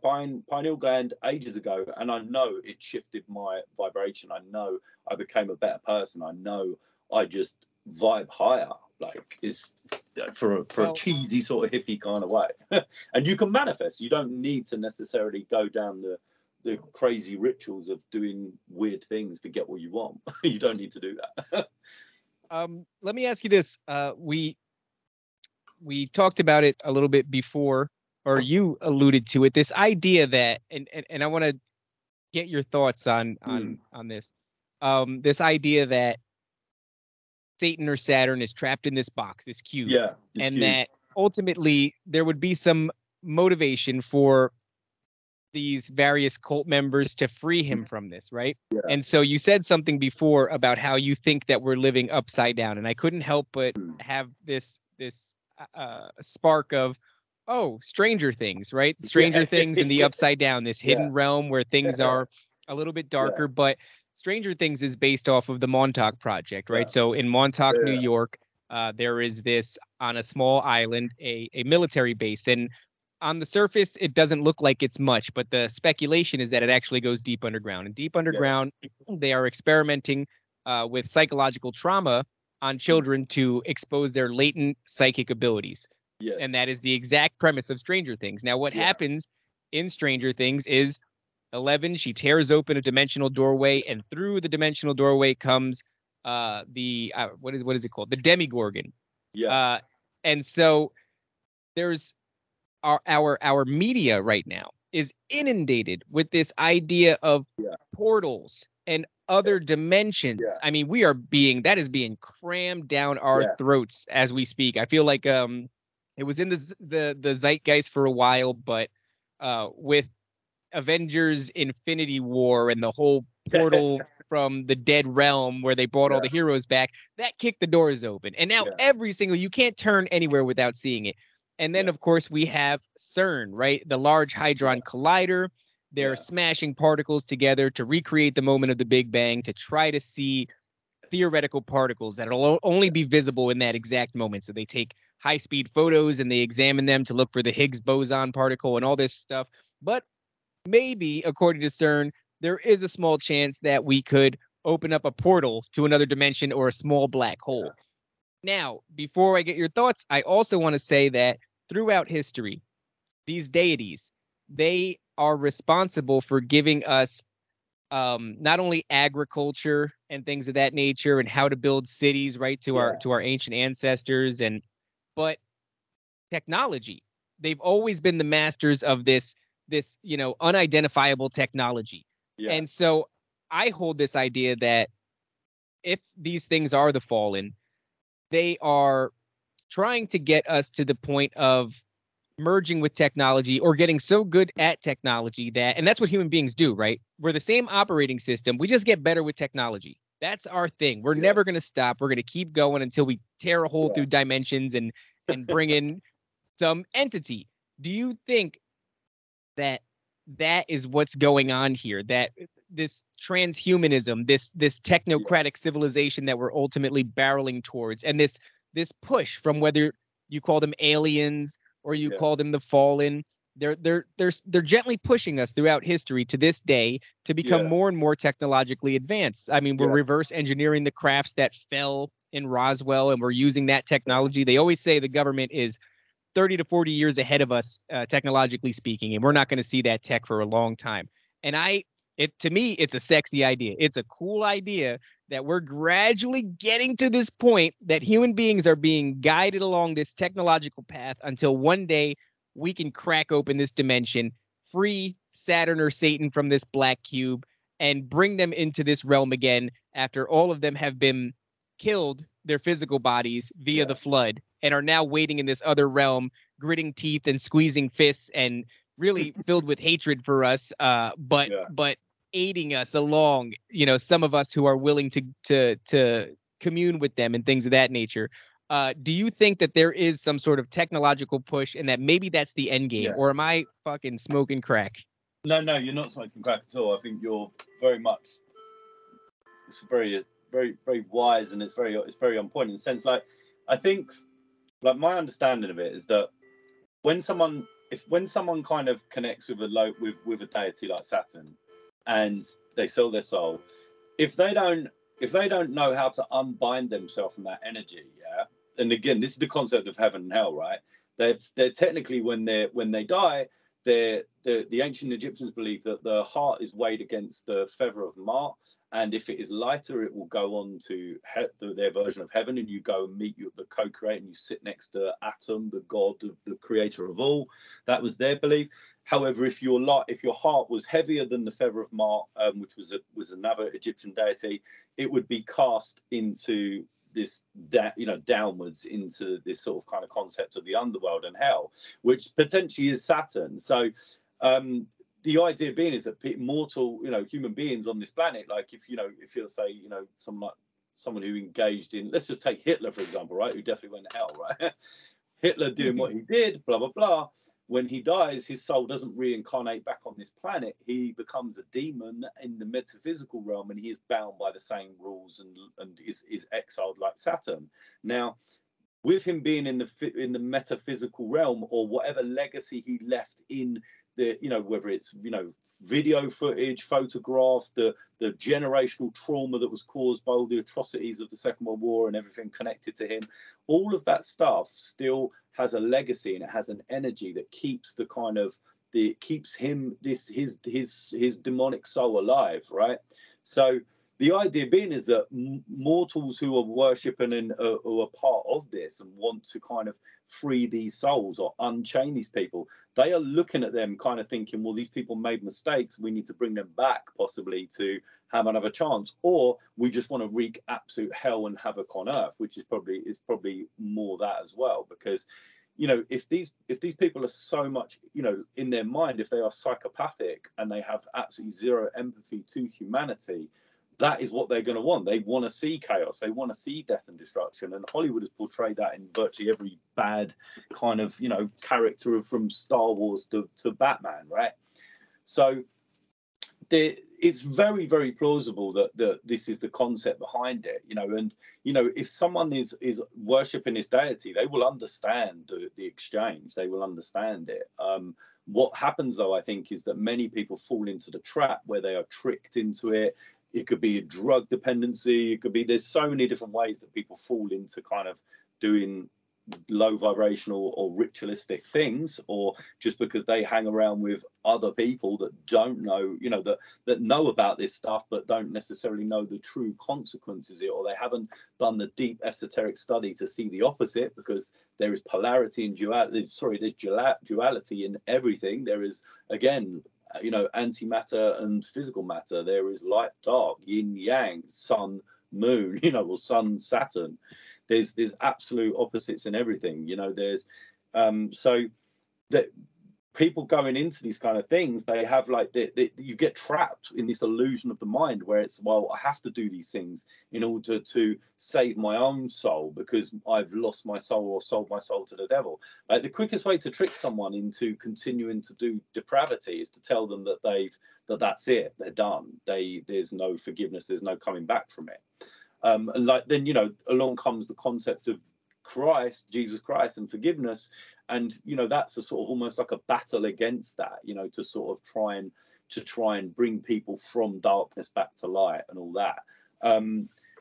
Speaker 2: pineal gland ages ago, and I know it shifted my vibration. I know I became a better person. I know I just vibe higher, like, it's for a cheesy sort of hippie kind of way. And you can manifest. You don't need to necessarily go down the crazy rituals of doing weird things to get what you want. You don't need to do that.
Speaker 1: Let me ask you this. We talked about it a little bit before, or you alluded to it, this idea that, and I want to get your thoughts on this. This idea that Satan or Saturn is trapped in this box, this cube, that ultimately there would be some motivation for these various cult members to free him from this, right? Yeah. And so you said something before about how you think that we're living upside down, and I couldn't help but have this spark of, oh, Stranger Things, right? Stranger Things and the upside down, this hidden realm where things are a little bit darker. But Stranger Things is based off of the Montauk Project, right? So in Montauk, New York, there is this, on a small island, a military base. And on the surface, it doesn't look like it's much, but the speculation is that it actually goes deep underground. And deep underground, they are experimenting with psychological trauma on children to expose their latent psychic abilities. Yes. And that is the exact premise of Stranger Things. Now, what happens in Stranger Things is 11, she tears open a dimensional doorway, and through the dimensional doorway comes the what is it called? The Demigorgon. Yeah. And so there's our media right now is inundated with this idea of portals and other dimensions.
Speaker 2: Yeah.
Speaker 1: I mean, that is being crammed down our
Speaker 2: Yeah.
Speaker 1: throats as we speak. I feel like it was in the zeitgeist for a while, but with Avengers Infinity War and the whole portal from the dead realm where they brought all the heroes back, that kicked the doors open. And now you can't turn anywhere without seeing it. And then, of course, we have CERN, right? The Large Hadron Collider. They're smashing particles together to recreate the moment of the Big Bang to try to see theoretical particles that'll only be visible in that exact moment. So they take high-speed photos and they examine them to look for the Higgs boson particle and all this stuff. But maybe, according to CERN, there is a small chance that we could open up a portal to another dimension or a small black hole. Now, before I get your thoughts, I also want to say that throughout history, these deities, they are responsible for giving us not only agriculture and things of that nature and how to build cities, right, to our ancient ancestors, but technology. They've always been the masters of this unidentifiable technology. And so I hold this idea that if these things are the fallen, they are trying to get us to the point of merging with technology or getting so good at technology and that's what human beings do, right? We're the same operating system. We just get better with technology. That's our thing. We're never going to stop. We're going to keep going until we tear a hole through dimensions and bring in some entity. Do you think that is what's going on here, that this transhumanism, this technocratic civilization that we're ultimately barreling towards, and this push from whether you call them aliens or you call them the fallen, they're gently pushing us throughout history to this day to become more and more technologically advanced? I mean, we're reverse engineering the crafts that fell in Roswell, and we're using that technology. They always say the government is 30 to 40 years ahead of us, technologically speaking, and we're not going to see that tech for a long time. And to me, it's a sexy idea. It's a cool idea that we're gradually getting to this point that human beings are being guided along this technological path until one day we can crack open this dimension, free Saturn or Satan from this black cube, and bring them into this realm again after all of them have been killed, their physical bodies, via the flood, and are now waiting in this other realm, gritting teeth and squeezing fists and really filled with hatred for us, but aiding us along, some of us who are willing to commune with them and things of that nature. Do you think that there is some sort of technological push and that maybe that's the end game, or am I fucking smoking crack?
Speaker 2: No, you're not smoking crack at all. I think you're very much, it's very, very, very wise, and it's very on point in the sense, like, I think, like, my understanding of it is that when someone kind of connects with a deity like Saturn, and they sell their soul, if they don't know how to unbind themselves from that energy, and again, this is the concept of heaven and hell, right? They're technically, when they die, the ancient Egyptians believe that the heart is weighed against the feather of Ma'at, and if it is lighter, it will go on to their version of heaven, and you go and meet the co-creator, and you sit next to Atum, the god of the creator of all. That was their belief. However, if your heart was heavier than the feather of Ma'at, which was another Egyptian deity, it would be cast into this downwards into this sort of kind of concept of the underworld and hell, which potentially is Saturn. So the idea being is that mortal, human beings on this planet, like if you'll say, someone who engaged in, let's just take Hitler, for example, right, who definitely went to hell, right? Hitler doing what he did, blah, blah, blah. When he dies, his soul doesn't reincarnate back on this planet. He becomes a demon in the metaphysical realm, and he is bound by the same rules and is exiled like Saturn. Now, with him being in the metaphysical realm, or whatever legacy he left in the, whether it's, video footage, photographs, the generational trauma that was caused by all the atrocities of the Second World War and everything connected to him, all of that stuff still has a legacy, and it has an energy that keeps keeps him his demonic soul alive, right? So the idea being is that mortals who are worshipping and who are part of this and want to kind of free these souls or unchain these people, they are looking at them kind of thinking, well, these people made mistakes, we need to bring them back possibly to have another chance, or we just want to wreak absolute hell and havoc on earth, which is probably more that as well. Because if these people are so much in their mind, if they are psychopathic and they have absolutely zero empathy to humanity, that is what they're going to want. They want to see chaos. They want to see death and destruction. And Hollywood has portrayed that in virtually every bad kind of, character from Star Wars to Batman, right? So it's very, very plausible that this is the concept behind it, and, if someone is worshipping this deity, they will understand the exchange. They will understand it. What happens, though, I think, is that many people fall into the trap where they are tricked into it. It could be a drug dependency. It could be, there's so many different ways that people fall into kind of doing low vibrational or ritualistic things, or just because they hang around with other people that don't know, that know about this stuff, but don't necessarily know the true consequences of it, or they haven't done the deep esoteric study to see the opposite, because there is polarity and there's duality in everything. There is, again, antimatter and physical matter. There is light, dark, yin, yang, sun, moon, or sun, Saturn. There's absolute opposites in everything. There's so that people going into these kind of things, they have you get trapped in this illusion of the mind where it's, well, I have to do these things in order to save my own soul because I've lost my soul or sold my soul to the devil. Like, the quickest way to trick someone into continuing to do depravity is to tell them that that's it, they're done. There's no forgiveness, there's no coming back from it. And then along comes the concept of Jesus Christ and forgiveness, and that's a sort of almost like a battle against that, to sort of try and bring people from darkness back to light and all that,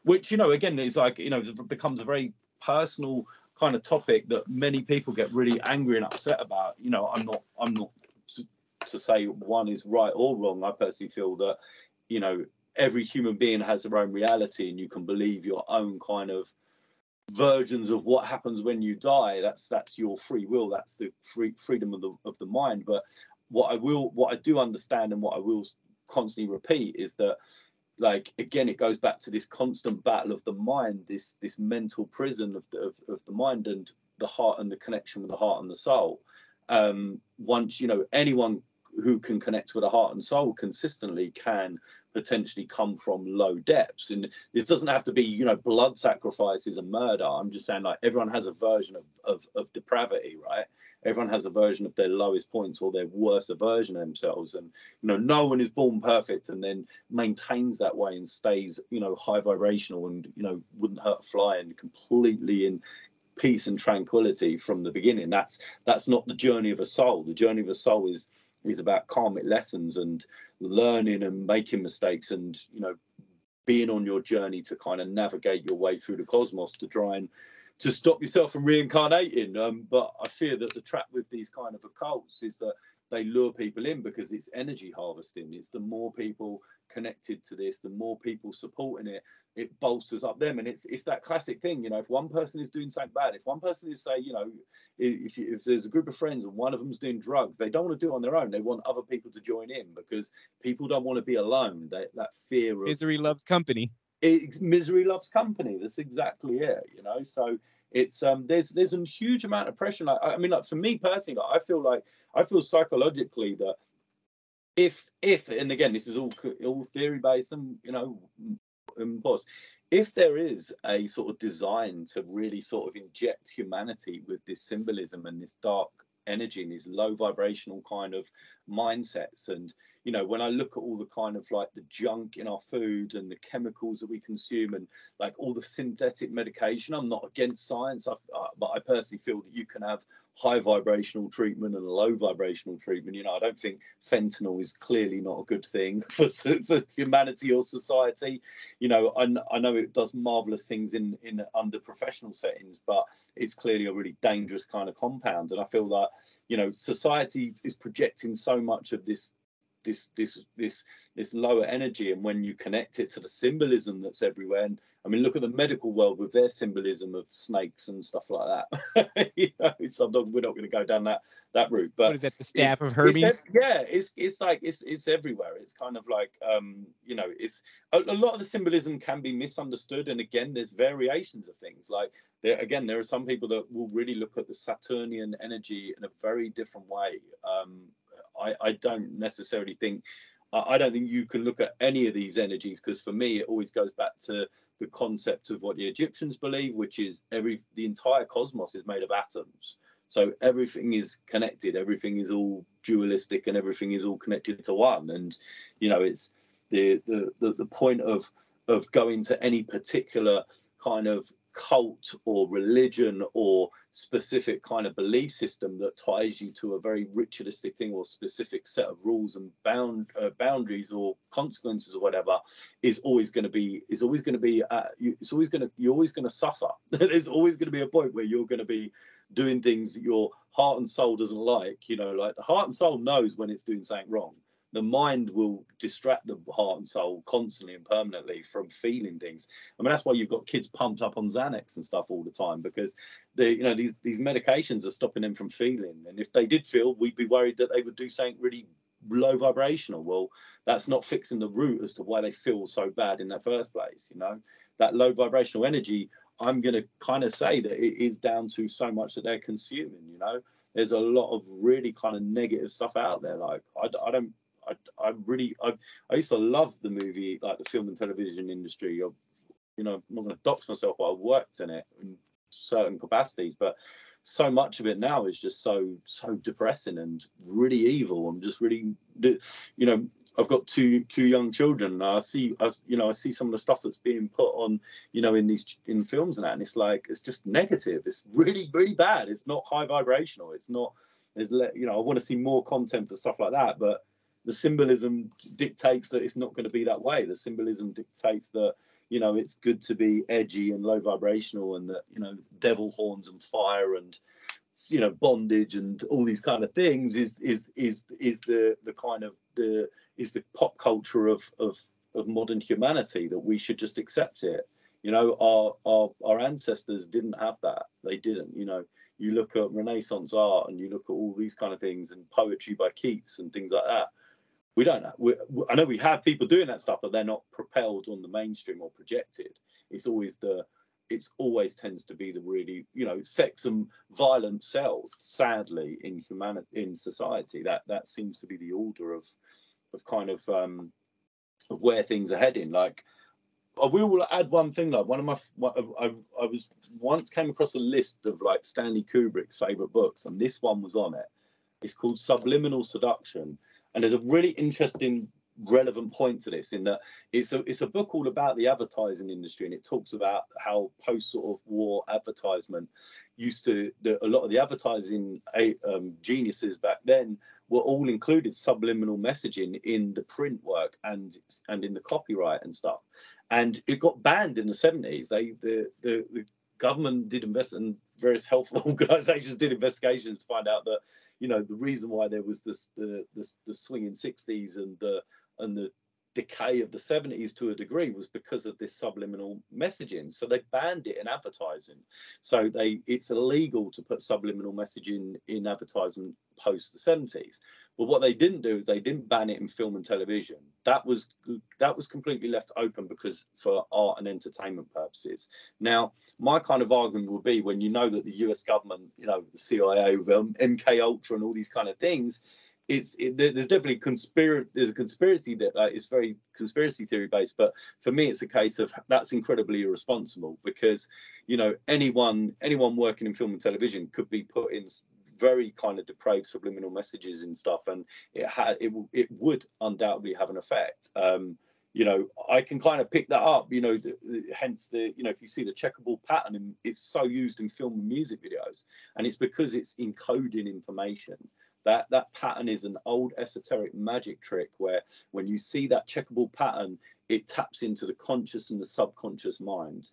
Speaker 2: which again is like it becomes a very personal kind of topic that many people get really angry and upset about. I'm not to say one is right or wrong. I personally feel that every human being has their own reality, and you can believe your own kind of versions of what happens when you die. That's your free will. That's the freedom of the mind. But what I do understand, and what I will constantly repeat, is that, like, again, it goes back to this constant battle of the mind, this mental prison of the mind and the heart, and the connection with the heart and the soul. Once anyone who can connect with the heart and soul consistently can potentially come from low depths. And it doesn't have to be blood sacrifices and murder. I'm just saying, like, everyone has a version of depravity, right? Everyone has a version of their lowest points or their worst version of themselves. And no one is born perfect and then maintains that way and stays high vibrational and wouldn't hurt a fly and completely in peace and tranquility from the beginning. That's not the journey of a soul. The journey of a soul is about karmic lessons and learning and making mistakes and being on your journey to kind of navigate your way through the cosmos to try and to stop yourself from reincarnating. But I fear that the trap with these kind of occults is that they lure people in because it's energy harvesting. It's the more people connected to this, the more people supporting it, it bolsters up them. And it's that classic thing, if one person is doing something bad, if one person is, say, if there's a group of friends and one of them's doing drugs, they don't want to do it on their own. They want other people to join in because people don't want to be alone. That fear of
Speaker 1: misery loves company.
Speaker 2: Misery loves company. That's exactly it. So it's there's a huge amount of pressure. Like for me personally, I feel psychologically that if and again, this is all theory based and if there is a sort of design to really sort of inject humanity with this symbolism and this dark energy and these low vibrational kind of mindsets, and when I look at all the kind of like the junk in our food and the chemicals that we consume and like all the synthetic medication, I'm not against science, but I personally feel that you can have high vibrational treatment and low vibrational treatment. I don't think fentanyl is clearly not a good thing for humanity or society. I know it does marvelous things in under professional settings, but it's clearly a really dangerous kind of compound. And I feel that society is projecting so much of this this lower energy, and when you connect it to the symbolism that's everywhere, and I mean, look at the medical world with their symbolism of snakes and stuff like that. You know, we're not going to go down that route. But
Speaker 1: what is that? The staff of Hermes?
Speaker 2: It's like it's everywhere. It's kind of like you know, it's a lot of the symbolism can be misunderstood, and again, there's variations of things. Like there are some people that will really look at the Saturnian energy in a very different way. I don't necessarily think. I don't think you can look at any of these energies, because for me, it always goes back to the concept of what the Egyptians believe, which is the entire cosmos is made of atoms. So everything is connected, everything is all dualistic, and everything is all connected to one. And you know, it's the point of going to any particular kind of cult or religion or specific kind of belief system that ties you to a very ritualistic thing or specific set of rules and boundaries or consequences or whatever you're always going to suffer. There's always going to be a point where you're going to be doing things that your heart and soul doesn't like. You know, like the heart and soul knows when it's doing something wrong. The mind will distract the heart and soul constantly and permanently from feeling things. I mean, that's why you've got kids pumped up on Xanax and stuff all the time, because these medications are stopping them from feeling. And if they did feel, we'd be worried that they would do something really low vibrational. Well, that's not fixing the root as to why they feel so bad in the first place. You know, that low vibrational energy, I'm going to kind of say that it is down to so much that they're consuming. You know, there's a lot of really kind of negative stuff out there. Like I used to love the movie, like the film and television industry. You know, I'm not going to dox myself, but I worked in it in certain capacities. But so much of it now is just so depressing and really evil. I'm just really, you know, I've got two young children. And I see some of the stuff that's being put on, you know, in films and that, and it's like, it's just negative. It's really, really bad. It's not high vibrational. It's not. You know, I want to see more content for stuff like that, but the symbolism dictates that it's not going to be that way. The symbolism dictates that, you know, it's good to be edgy and low vibrational, and that, you know, devil horns and fire and, you know, bondage and all these kind of things is the kind of the pop culture of modern humanity, that we should just accept it. You know, our ancestors didn't have that. They didn't. You know, you look at Renaissance art and you look at all these kind of things and poetry by Keats and things like that. We don't know. I know we have people doing that stuff, but they're not propelled on the mainstream or projected. It always tends to be the really, you know, sex and violent sells, sadly, in society. That seems to be the order of kind of where things are heading. Like, I will add one thing, like I was once came across a list of like Stanley Kubrick's favorite books, and this one was on it. It's called Subliminal Seduction. And there's a really interesting, relevant point to this, in that it's a book all about the advertising industry, and it talks about how post sort of war advertisement a lot of the advertising geniuses back then were all included subliminal messaging in the print work and in the copyright and stuff. And it got banned in the 70s. The government did invest, and various health organizations did investigations to find out that, you know, the reason why there was the swinging 60s and the decay of the 70s to a degree was because of this subliminal messaging. So they banned it in advertising. So it's illegal to put subliminal messaging in advertisement post the 70s. But what they didn't do is they didn't ban it in film and television. That was completely left open because for art and entertainment purposes. Now, my kind of argument would be, when you know that the US government, you know, the CIA, MK Ultra and all these kind of things, there's definitely there's a conspiracy that is very conspiracy theory based. But for me, it's a case of that's incredibly irresponsible, because, you know, anyone working in film and television could be put in very kind of depraved subliminal messages and stuff, and it would undoubtedly have an effect. You know, I can kind of pick that up, you know, hence you know, if you see the checkerboard pattern, it's so used in film and music videos, and it's because it's encoding information. That pattern is an old esoteric magic trick, where when you see that checkerboard pattern, it taps into the conscious and the subconscious mind.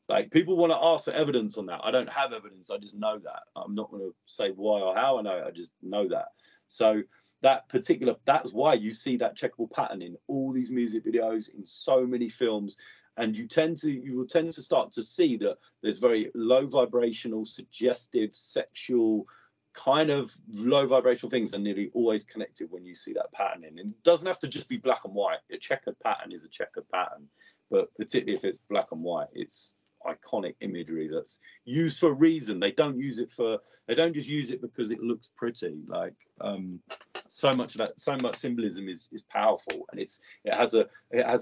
Speaker 2: Like, people want to ask for evidence on that. I don't have evidence. I just know that. I'm not going to say why or how I know it. I just know that. So that's why you see that checkable pattern in all these music videos, in so many films. And you will tend to start to see that there's very low vibrational, suggestive, sexual, kind of low vibrational things are nearly always connected when you see that pattern in. And it doesn't have to just be black and white. A checkered pattern is a checkered pattern, but particularly if it's black and white, it's iconic imagery that's used for a reason. They don't just use it because it looks pretty. Like so much symbolism is powerful, and it has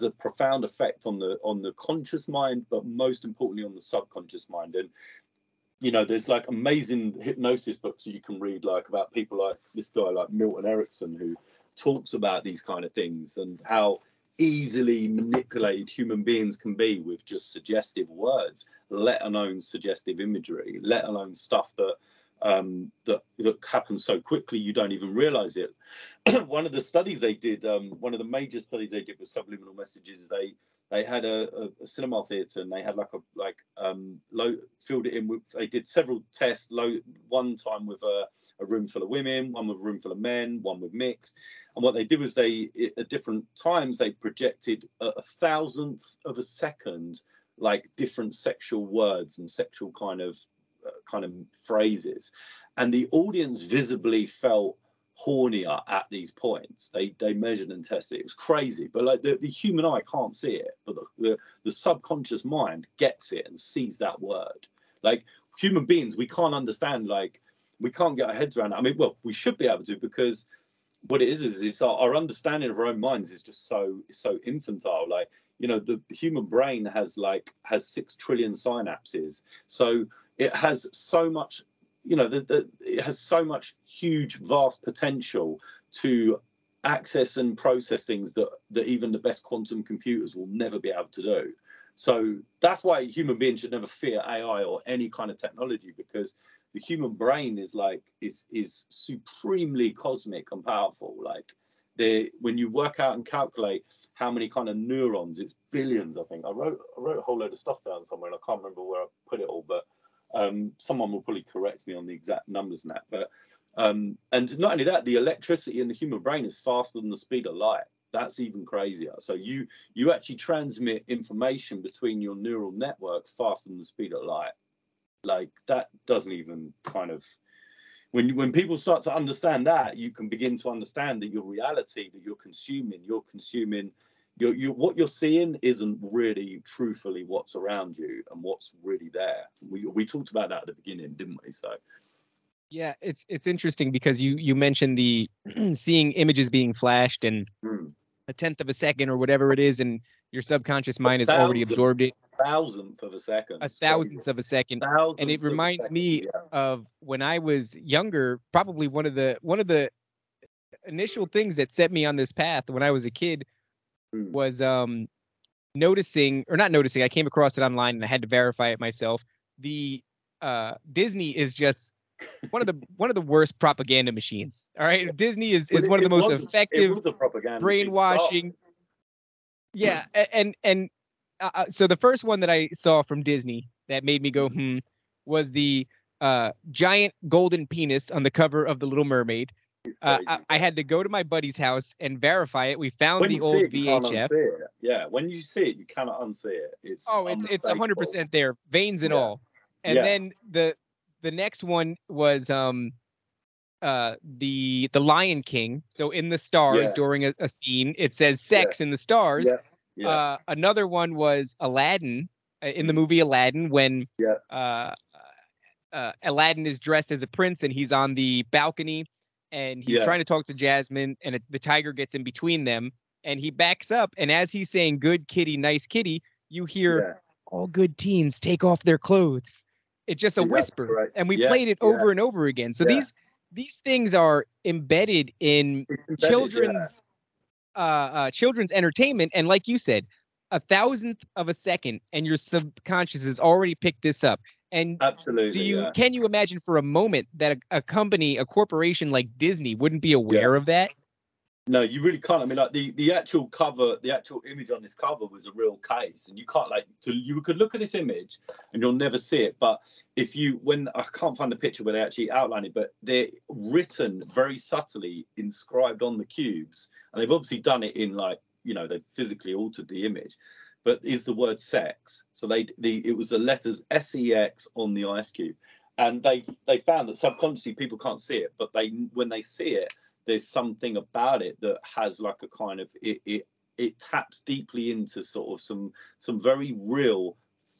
Speaker 2: a profound effect on the conscious mind, but most importantly on the subconscious mind. And you know, there's like amazing hypnosis books that you can read, like about people like this guy like Milton Erickson, who talks about these kind of things and how easily manipulated human beings can be with just suggestive words, let alone suggestive imagery, let alone stuff that that happens so quickly you don't even realize it. One of the studies they did, one of the major studies they did with subliminal messages, they had a cinema theater, and they had filled it in with, they did several tests, one time with a room full of women, one with a room full of men, one with mixed. And what they did was at different times, they projected a thousandth of a second, like different sexual words and sexual kind of phrases. And the audience visibly felt hornier at these points. They measured and tested. It was crazy, but like the human eye can't see it, but the subconscious mind gets it and sees that word. Like human beings, we can't understand, like we can't get our heads around it. I mean, well, we should be able to, because what it is it's our understanding of our own minds is just so infantile. Like, you know, the human brain has 6 trillion synapses, so it has so much, you know, it has so much huge, vast potential to access and process things that even the best quantum computers will never be able to do. So that's why human beings should never fear AI or any kind of technology, because the human brain is supremely cosmic and powerful. Like when you work out and calculate how many kind of neurons, it's billions. I think I wrote a whole load of stuff down somewhere, and I can't remember where I put it all, but someone will probably correct me on the exact numbers and that. But and not only that, the electricity in the human brain is faster than the speed of light. That's even crazier. So you actually transmit information between your neural network faster than the speed of light. Like that doesn't even kind of, when people start to understand that, you can begin to understand that your reality that you're consuming what you're seeing isn't really truthfully what's around you and what's really there. We talked about that at the beginning, didn't we? So
Speaker 1: yeah, it's interesting because you mentioned the seeing images being flashed and a tenth of a second or whatever it is, and your subconscious mind has already absorbed it.
Speaker 2: Thousandth of a second.
Speaker 1: A thousandth of a second. And it reminds me of when I was younger. Probably one of the initial things that set me on this path when I was a kid was not noticing. I came across it online and I had to verify it myself. The Disney is just one of the worst propaganda machines. All right, Disney is one of the most effective brainwashing. Yeah, and so the first one that I saw from Disney that made me go was the giant golden penis on the cover of The Little Mermaid. I had to go to my buddy's house and verify it. We found the old VHF.
Speaker 2: Yeah, when you see it, you cannot unsee it. It's
Speaker 1: 100% there, veins and all. And then the next one was the Lion King. So in the stars during a scene, it says sex in the stars. Another one was Aladdin in the movie Aladdin, when Aladdin is dressed as a prince and he's on the balcony and he's trying to talk to Jasmine, and the tiger gets in between them and he backs up, and as he's saying good kitty, nice kitty, you hear all good teens take off their clothes. It's just a whisper, and we played it over and over again. So these things are embedded in children's entertainment, and like you said, a thousandth of a second, and your subconscious has already picked this up. And
Speaker 2: absolutely,
Speaker 1: can you imagine for a moment that a company, a corporation like Disney, wouldn't be aware of that?
Speaker 2: No, you really can't. I mean, like the actual cover, the actual image on this cover was a real case, and you can't you could look at this image and you'll never see it. But if you, when I can't find the picture where they actually outline it, but they're written very subtly, inscribed on the cubes, and they've obviously done it in like, you know, they've physically altered the image, but is the word sex. So it was the letters SEX on the ice cube, and they found that subconsciously people can't see it, but when they see it, there's something about it that has like a kind of it taps deeply into sort of some very real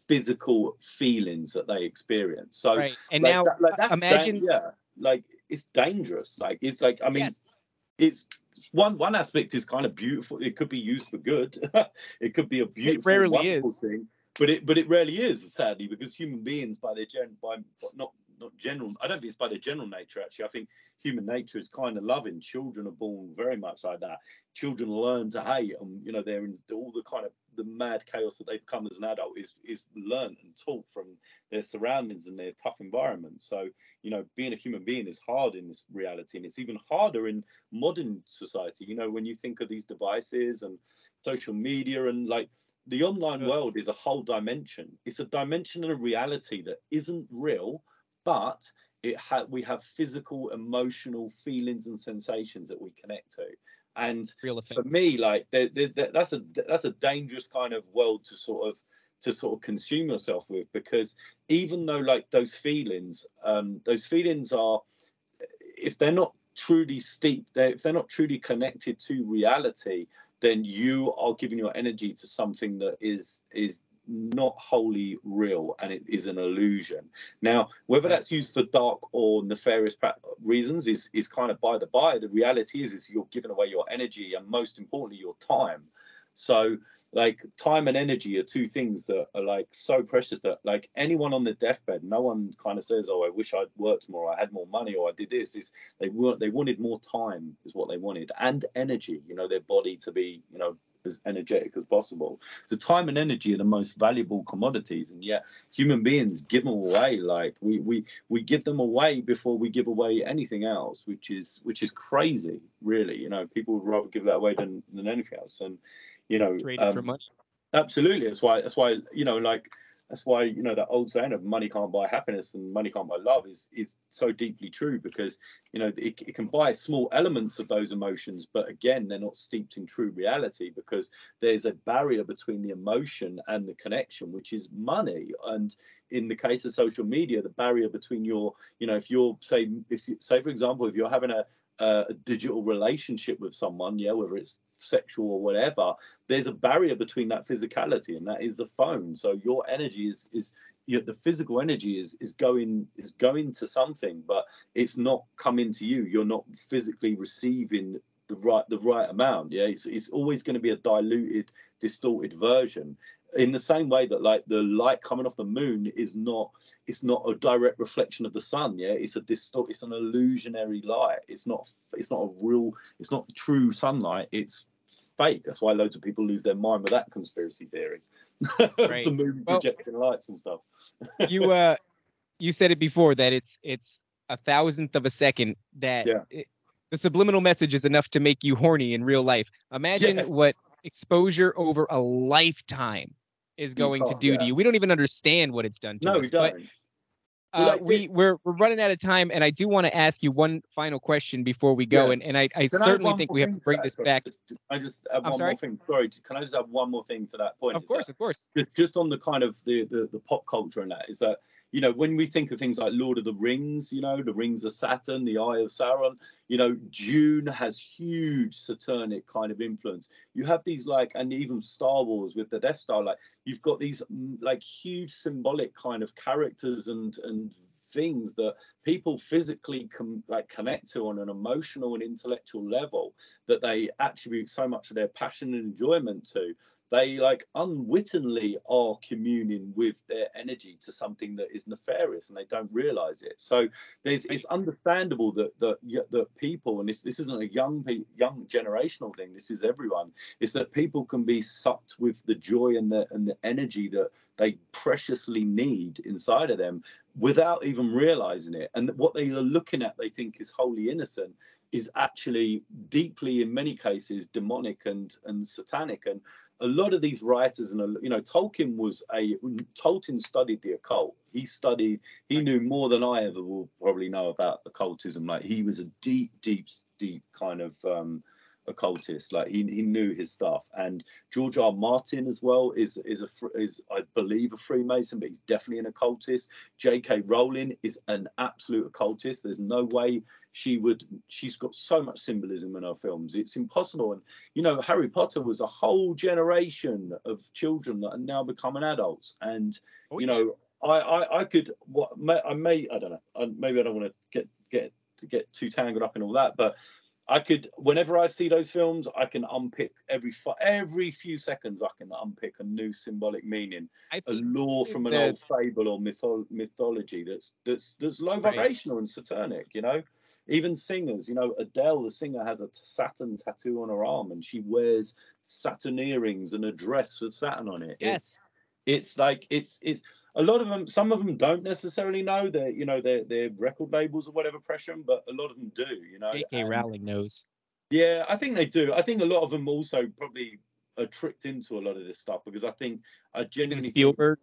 Speaker 2: physical feelings that they experience. So
Speaker 1: Right. And
Speaker 2: like
Speaker 1: now
Speaker 2: that's
Speaker 1: imagine,
Speaker 2: yeah, like it's dangerous. Like it's like, I mean,
Speaker 1: yes,
Speaker 2: it's one aspect is kind of beautiful. It could be used for good. It could be a
Speaker 1: it
Speaker 2: beautiful,
Speaker 1: rarely
Speaker 2: wonderful
Speaker 1: is.
Speaker 2: thing, but it rarely is, sadly, because human beings by their not general, I don't think it's by their general nature, actually. I think human nature is kind of loving. Children are born very much like that. Children learn to hate, and you know, they're in all the kind of the mad chaos that they become as an adult is learned and taught from their surroundings and their tough environment. So, you know, being a human being is hard in this reality, and it's even harder in modern society. You know, when you think of these devices and social media, and like the online
Speaker 1: Ugh.
Speaker 2: world is a whole dimension. It's a dimension and a reality that isn't real, but we have physical, emotional feelings and sensations that we connect to. And
Speaker 1: Real effect.
Speaker 2: for me, like that's a dangerous kind of world to sort of consume yourself with, because even though like those feelings are, if they're not truly steep, if they're not truly connected to reality, then you are giving your energy to something that is not wholly real, and it is an illusion. Now, whether
Speaker 1: Right.
Speaker 2: that's used for dark or nefarious reasons is kind of by the by. The reality is you're giving away your energy, and most importantly your time. So like time and energy are two things that are like so precious that like anyone on the deathbed, no one kind of says, oh, I wish I'd worked more, I had more money, or I did this. Is they wanted more time, is what they wanted, and energy, you know, their body to be, you know, as energetic as possible. So time and energy are the most valuable commodities, and yet human beings give them away. Like we give them away before we give away anything else, which is crazy, really. You know, people would rather give that away than anything else. And you know,
Speaker 1: Traded for money.
Speaker 2: absolutely. That's why you know, like that's why, you know, that old saying of money can't buy happiness and money can't buy love is so deeply true, because you know it can buy small elements of those emotions, but again they're not steeped in true reality, because there's a barrier between the emotion and the connection, which is money. And in the case of social media, the barrier between your, you know, if you say for example, if you're having a digital relationship with someone, yeah, whether it's sexual or whatever, there's a barrier between that physicality, and that is the phone. So your energy is you know, the physical energy is going to something, but it's not coming to you. You're not physically receiving the right amount. Yeah, it's always going to be a diluted, distorted version. In the same way that like the light coming off the moon is not, it's not a direct reflection of the sun. Yeah, it's an illusionary light. It's not a real, it's not true sunlight. It's fake. That's why loads of people lose their mind with that conspiracy theory.
Speaker 1: Right.
Speaker 2: The moon
Speaker 1: Well,
Speaker 2: projecting lights and stuff.
Speaker 1: you said it before that it's a thousandth of a second that
Speaker 2: Yeah.
Speaker 1: the subliminal message is enough to make you horny in real life. Imagine
Speaker 2: Yeah.
Speaker 1: what exposure over a lifetime is
Speaker 2: You
Speaker 1: going to
Speaker 2: can't.
Speaker 1: do to
Speaker 2: Yeah.
Speaker 1: you. We don't even understand what it's done to
Speaker 2: No, we
Speaker 1: us. But
Speaker 2: don't. Well, like,
Speaker 1: we're running out of time, and I do want to ask you one final question before we go.
Speaker 2: yeah.
Speaker 1: And I
Speaker 2: Can I add
Speaker 1: certainly
Speaker 2: one
Speaker 1: think
Speaker 2: more
Speaker 1: we have
Speaker 2: thing
Speaker 1: to
Speaker 2: to
Speaker 1: bring
Speaker 2: that?
Speaker 1: this
Speaker 2: Sorry,
Speaker 1: back.
Speaker 2: can I just add
Speaker 1: I'm
Speaker 2: one more
Speaker 1: sorry.
Speaker 2: thing? Sorry, can I just add one more thing to that point?
Speaker 1: Of
Speaker 2: Is that
Speaker 1: course, of course.
Speaker 2: just on the kind of the pop culture, and that is that, you know, when we think of things like Lord of the Rings, you know, the rings of Saturn, the Eye of Sauron, you know, Dune has huge Saturnic kind of influence. You have these like, and even Star Wars with the Death Star, like you've got these like huge symbolic kind of characters and things that people physically connect to on an emotional and intellectual level, that they attribute so much of their passion and enjoyment to. They like unwittingly are communing with their energy to something that is nefarious, and they don't realize it. So it's understandable that people, and this isn't a young generational thing, this is everyone, is that people can be sucked with the joy and the energy that they preciously need inside of them without even realizing it. And what they are looking at, they think is wholly innocent, is actually deeply, in many cases, demonic and satanic. And a lot of these writers, and you know, Tolkien studied the occult. He knew more than I ever will probably know about occultism. Like, he was a deep kind of occultist. Like, he knew his stuff. And George R. Martin as well is I believe a Freemason, but he's definitely an occultist. J.K. Rowling is an absolute occultist. There's no way she's got so much symbolism in her films. It's impossible. And you know, Harry Potter was a whole generation of children that are now becoming adults. And you know, I could, I don't know, maybe I don't want to get too tangled up in all that, but I could, whenever I see those films, I can unpick every few seconds. I can unpick a new symbolic meaning, a lore from an old fable or mythology that's low vibrational and satanic. You know, even singers. You know, Adele, the singer, has a Saturn tattoo on her arm, and she wears Saturn earrings and a dress with Saturn on it.
Speaker 1: Yes,
Speaker 2: it's like it's. A lot of them, some of them don't necessarily know their record labels or whatever pressure them, but a lot of them do, you know.
Speaker 1: J.K. Rowling knows.
Speaker 2: Yeah, I think they do. I think a lot of them also probably are tricked into a lot of this stuff, because I genuinely
Speaker 1: Spielberg.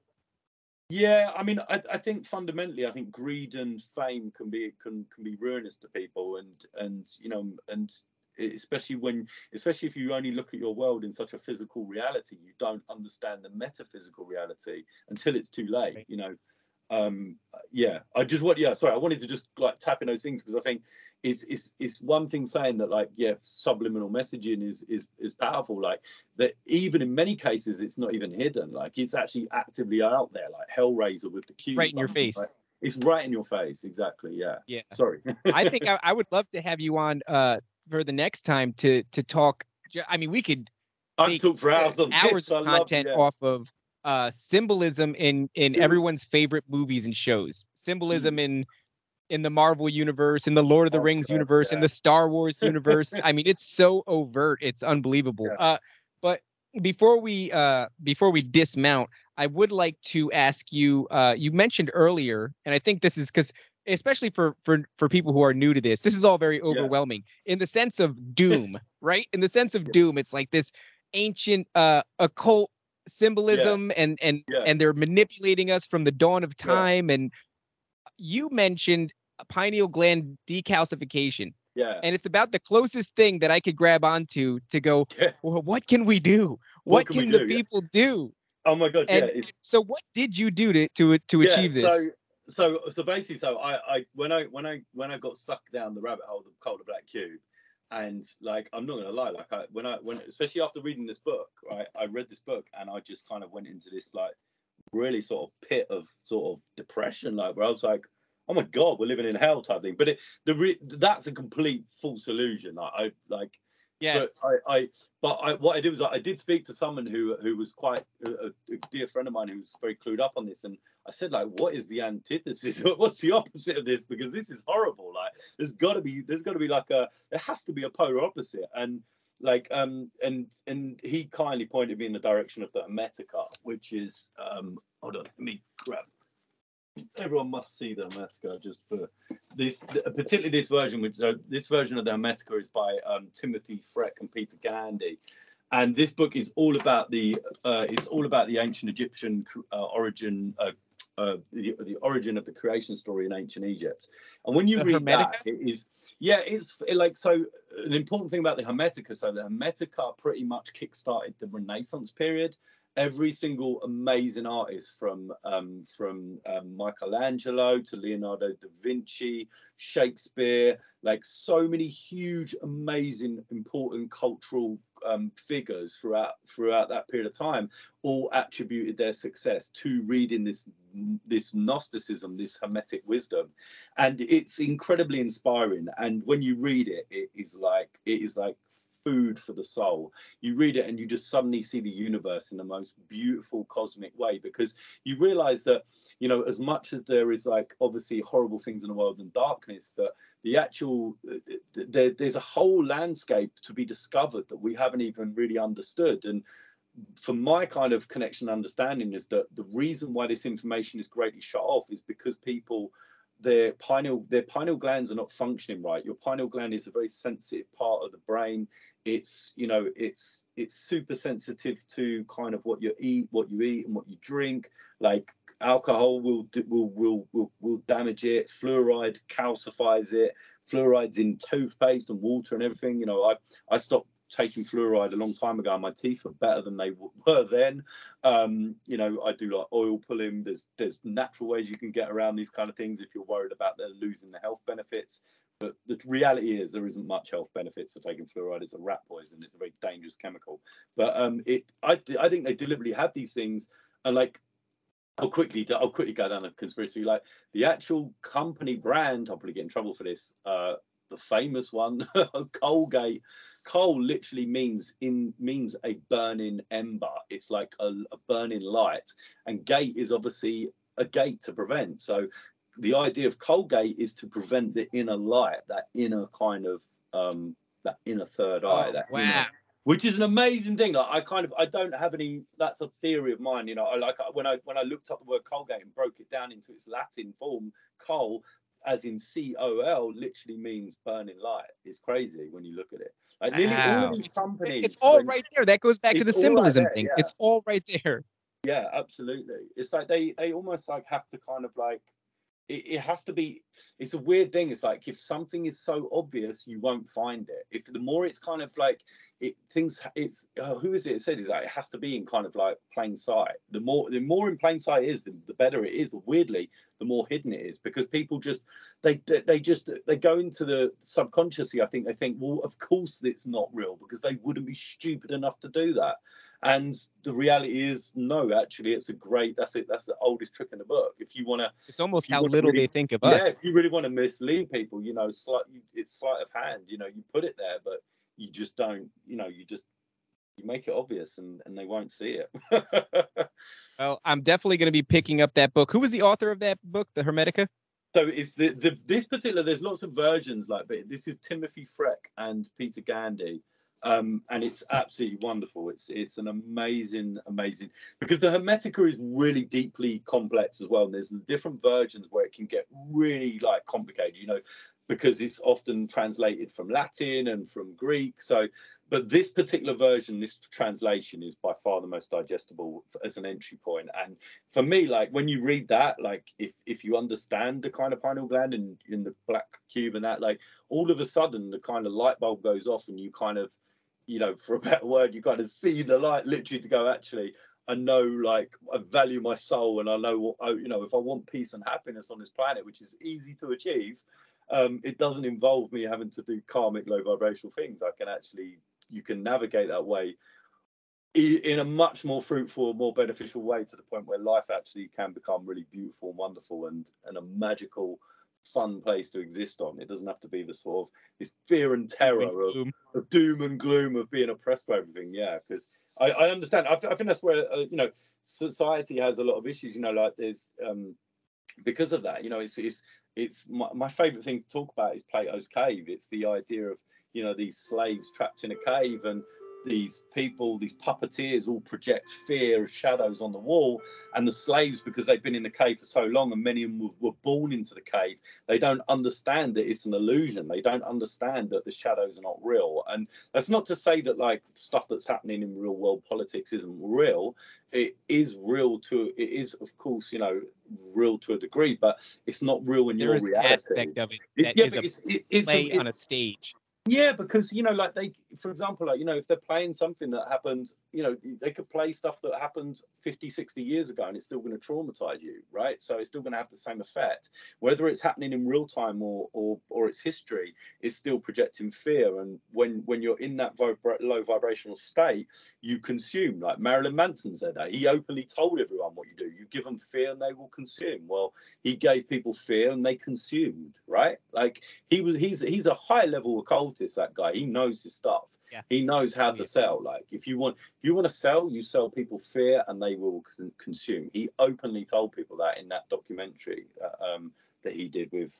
Speaker 2: Yeah, I mean, I think fundamentally, I think greed and fame can be ruinous to people, and you know, and especially if you only look at your world in such a physical reality, you don't understand the metaphysical reality until it's too late. Right. You know, I wanted to just like tap in those things, because I think it's one thing saying that, like, yeah, subliminal messaging is powerful, like that. Even in many cases, it's not even hidden, like it's actually actively out there, like Hellraiser with the cube
Speaker 1: right in your face.
Speaker 2: Like, it's right in your face, exactly. Yeah. Sorry.
Speaker 1: I think I would love to have you on for the next time to talk. I mean, we could
Speaker 2: talk for hours
Speaker 1: of content off of symbolism in everyone's favorite movies and shows. Symbolism in the Marvel universe, in the Lord of the Rings universe, in the Star Wars universe. I mean, it's so overt, it's unbelievable. But before we dismount, I would like to ask you. You mentioned earlier, and I think this is because, especially for people who are new to this is all very overwhelming in the sense of doom, right? In the sense of doom, it's like this ancient occult symbolism, and they're manipulating us from the dawn of time. And you mentioned pineal gland decalcification.
Speaker 2: Yeah.
Speaker 1: And it's about the closest thing that I could grab onto to go, well, what can we do? What can the people do?
Speaker 2: Oh my God.
Speaker 1: And so what did you do to achieve this?
Speaker 2: So basically, I when I got stuck down the rabbit hole of the Colder Black Cube, and like, I'm not gonna lie, like when especially after reading this book, right, I read this book and I just kind of went into this like really sort of pit of sort of depression, like where I was like, oh my God, we're living in hell type thing. But that's a complete false illusion. Yes. What I did was I did speak to someone who was quite a dear friend of mine, who was very clued up on this, and I said, like, what is the antithesis? What's the opposite of this? Because this is horrible. Like, there's got to be like there has to be a polar opposite. And like and he kindly pointed me in the direction of the Hermetica, which is hold on, let me grab. Everyone must see the Hermetica, just for this, particularly this version, which this version of the Hermetica is by Timothy Freck and Peter Gandy, and this book is all about the ancient Egyptian origin, the origin of the creation story in ancient Egypt. And when you read Hermetica? That, it's like, so an important thing about the Hermetica. So the Hermetica pretty much kickstarted the Renaissance period. Every single amazing artist from Michelangelo to Leonardo da Vinci, Shakespeare, like so many huge, amazing, important cultural figures throughout that period of time, all attributed their success to reading this Gnosticism, this Hermetic wisdom, and it's incredibly inspiring. And when you read it, it is like food for the soul. You read it and you just suddenly see the universe in the most beautiful cosmic way, because you realize that, you know, as much as there is like obviously horrible things in the world and darkness, that the actual there's a whole landscape to be discovered that we haven't even really understood. And for my kind of connection understanding is that the reason why this information is greatly shut off is because people their pineal glands are not functioning right. Your pineal gland is a very sensitive part of the brain. It's, you know, it's super sensitive to kind of what you eat and what you drink. Like alcohol will damage it. Fluoride calcifies it. Fluoride's in toothpaste and water and everything. You know, I stopped taking fluoride a long time ago, and my teeth are better than they were then. You know, I do like oil pulling. There's natural ways you can get around these kind of things if you're worried about losing the health benefits. But the reality is there isn't much health benefits for taking fluoride. It's a rat poison. It's a very dangerous chemical. But I think they deliberately had these things, and like I'll quickly go down a conspiracy. Like the actual company brand, I'll probably get in trouble for this. The famous one, Colgate. Coal literally means a burning ember. It's like a burning light, and gate is obviously a gate to prevent. So the idea of Colgate is to prevent the inner light, that inner kind of that inner third eye. That
Speaker 1: wow.
Speaker 2: inner, which is an amazing thing. Like I don't have any. That's a theory of mine. You know, when I looked up the word Colgate and broke it down into its Latin form, coal, as in COL, literally means burning light. It's crazy when you look at it. Like nearly all of these companies.
Speaker 1: It's all right there. That goes back to the symbolism thing.
Speaker 2: Yeah.
Speaker 1: It's all right there.
Speaker 2: Yeah, absolutely. It's like they almost like have to kind of like it has to be. It's a weird thing. It's like if something is so obvious, you won't find it. If the more it's kind of like it's who is it? It said is that it has to be in kind of like plain sight. The more in plain sight it is, the better it is. Weirdly, the more hidden it is, because people just they go into the subconsciously. I think they think, well, of course it's not real, because they wouldn't be stupid enough to do that. And the reality is, no, actually, it's a great. That's it. That's the oldest trick in the book. If you want to,
Speaker 1: it's almost how little they think of us.
Speaker 2: Yeah, if you really want to mislead people, you know, it's sleight of hand. You know, you put it there, but you just don't. You know, you make it obvious, and they won't see it.
Speaker 1: Well, I'm definitely going to be picking up that book. Who was the author of that book, the Hermetica?
Speaker 2: So it's this particular. There's lots of versions, like, but this is Timothy Freck and Peter Gandy. And it's absolutely wonderful. It's an amazing, because the Hermetica is really deeply complex as well. And there's different versions where it can get really like complicated, you know, because it's often translated from Latin and from Greek. So, but this particular version, this translation is by far the most digestible as an entry point. And for me, like when you read that, like if you understand the kind of pineal gland and in the black cube and that, like all of a sudden the kind of light bulb goes off, and you kind of, you know, for a better word, you kind of see the light literally to go, actually, I know, like, I value my soul, and I know what, you know, if I want peace and happiness on this planet, which is easy to achieve, it doesn't involve me having to do karmic low vibrational things. I can actually, you can navigate that way in a much more fruitful, more beneficial way, to the point where life actually can become really beautiful and wonderful and a magical, fun place to exist on. It doesn't have to be the sort of this fear and terror of doom and gloom of being oppressed by everything. Yeah, because I understand. I think that's where you know, society has a lot of issues. You know, like there's because of that. You know, it's my favorite thing to talk about is Plato's cave. It's the idea of, you know, these slaves trapped in a cave, and these people, these puppeteers, all project fear of shadows on the wall. And the slaves, because they've been in the cave for so long, and many of them were born into the cave, they don't understand that it's an illusion. They don't understand that the shadows are not real. And that's not to say that like stuff that's happening in real world politics isn't real. It is real it is, of course, you know, real to a degree, but it's not real in your reality.
Speaker 1: There is an aspect of it that is a play on a stage.
Speaker 2: Yeah, because, you know, like for example, like, you know, if they're playing something that happened, you know, they could play stuff that happened 50, 60 years ago, and it's still going to traumatize you, right? So it's still going to have the same effect. Whether it's happening in real time or it's history, it's still projecting fear. And when you're in that low vibrational state, you consume. Like Marilyn Manson said that. He openly told everyone what you do. You give them fear and they will consume. Well, he gave people fear and they consumed, right? Like he's a high level occultist. That guy, he knows his stuff. Yeah. He knows how to sell. Like if you want to sell, you sell people fear and they will consume. He openly told people that in that documentary that he did with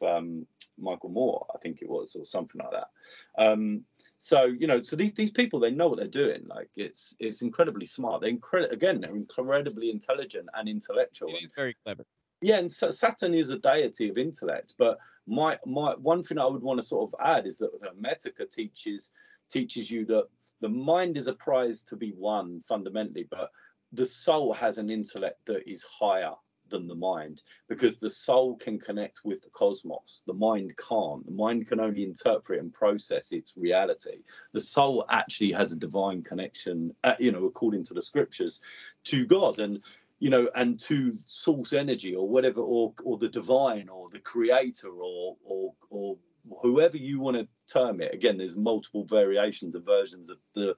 Speaker 2: Michael Moore, I think it was, or something like that. So, you know, so these people, they know what they're doing. Like it's incredibly smart. They're incredibly intelligent and intellectual.
Speaker 1: It is very clever.
Speaker 2: Yeah, and Saturn is a deity of intellect. But my one thing I would want to sort of add is that Hermetica teaches you that the mind is a prize to be won fundamentally, but the soul has an intellect that is higher than the mind, because the soul can connect with the cosmos. The mind can't. The mind can only interpret and process its reality. The soul actually has a divine connection, according to the scriptures, to God, and and to source energy or whatever, or the divine, or the creator, or whoever you want to term it. Again, there's multiple variations and versions of the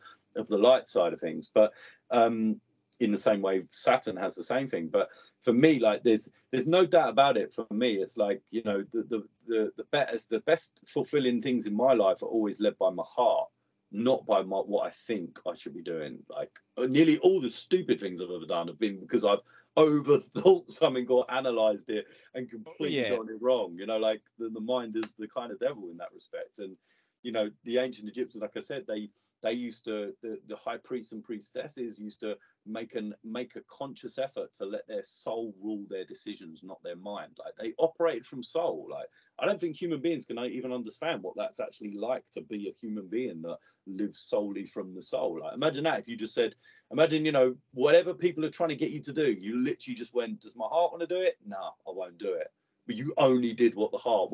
Speaker 2: light side of things, but in the same way Saturn has the same thing. But for me, like, there's no doubt about it. For me, it's like, the best fulfilling things in my life are always led by my heart, not by what I think I should be doing. Like, nearly all the stupid things I've ever done have been because I've overthought something or analyzed it and completely gotten it wrong. Like, the mind is the kind of devil in that respect. And the ancient Egyptians, like I said, they used to, the high priests and priestesses used to make a conscious effort to let their soul rule their decisions, not their mind. Like, they operated from soul. Like, I don't think human beings can even understand what that's actually like to be a human being that lives solely from the soul. Like, imagine that. If you just said, imagine, whatever people are trying to get you to do, you literally just went, does my heart want to do it? No, I won't do it. But you only did what the heart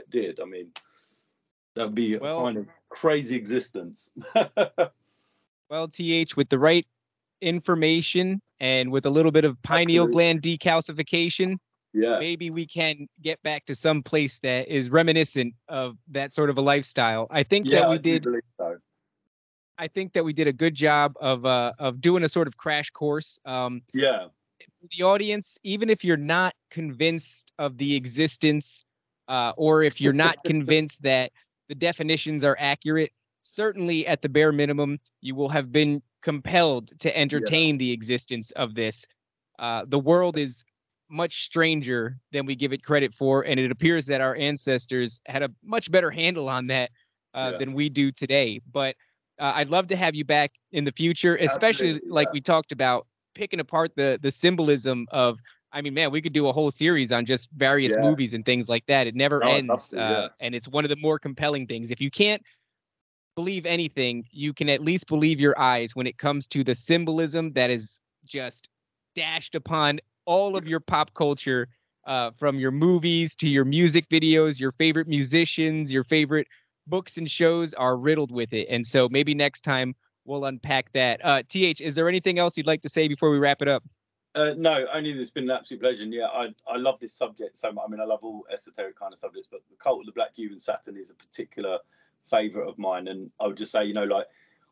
Speaker 2: did. I mean, that would be a kind of crazy existence.
Speaker 1: Well, TH, with the right information and with a little bit of pineal gland decalcification, maybe we can get back to some place that is reminiscent of that sort of a lifestyle. I think that we did. I think that we did a good job of doing a sort of crash course. The audience, even if you're not convinced of the existence, or if you're not convinced that the definitions are accurate, certainly at the bare minimum, you will have been compelled to entertain the existence of this. The world is much stranger than we give it credit for, and it appears that our ancestors had a much better handle on that than we do today. But I'd love to have you back in the future, especially like we talked about, picking apart the symbolism of, I mean, man, we could do a whole series on just various movies and things like that. It never ends. And it's one of the more compelling things. If you can't believe anything, you can at least believe your eyes when it comes to the symbolism that is just dashed upon all of your pop culture, from your movies to your music videos. Your favorite musicians, your favorite books and shows are riddled with it. And so maybe next time we'll unpack that. TH, is there anything else you'd like to say before we wrap it up?
Speaker 2: No, only that it's been an absolute pleasure. And I love this subject so much. I mean, I love all esoteric kind of subjects, but the cult of the Black Cube and Saturn is a particular favorite of mine. And I would just say, like,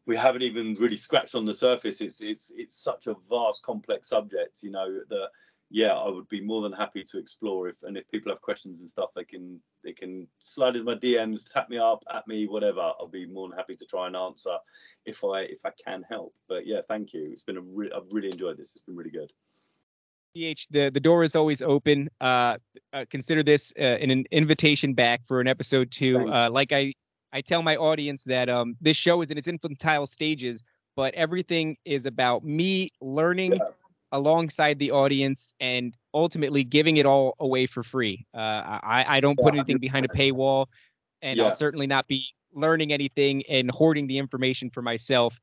Speaker 2: we haven't even really scratched on the surface. It's such a vast, complex subject, that I would be more than happy to explore. If people have questions and stuff, they can slide into my DMs, tap me up, at me, whatever. I'll be more than happy to try and answer if I can help. But thank you. It's been I've really enjoyed this. It's been really good.
Speaker 1: TH, the door is always open. Consider this an invitation back for an episode 2. Like I tell my audience that this show is in its infantile stages, but everything is about me learning alongside the audience and ultimately giving it all away for free. I don't put anything behind a paywall, and I'll certainly not be learning anything and hoarding the information for myself.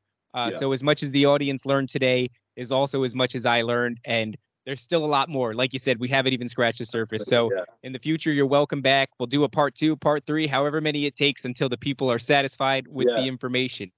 Speaker 1: So as much as the audience learned today is also as much as I learned, and there's still a lot more. Like you said, we haven't even scratched the surface. So in the future, you're welcome back. We'll do a part 2, part 3, however many it takes until the people are satisfied with the information.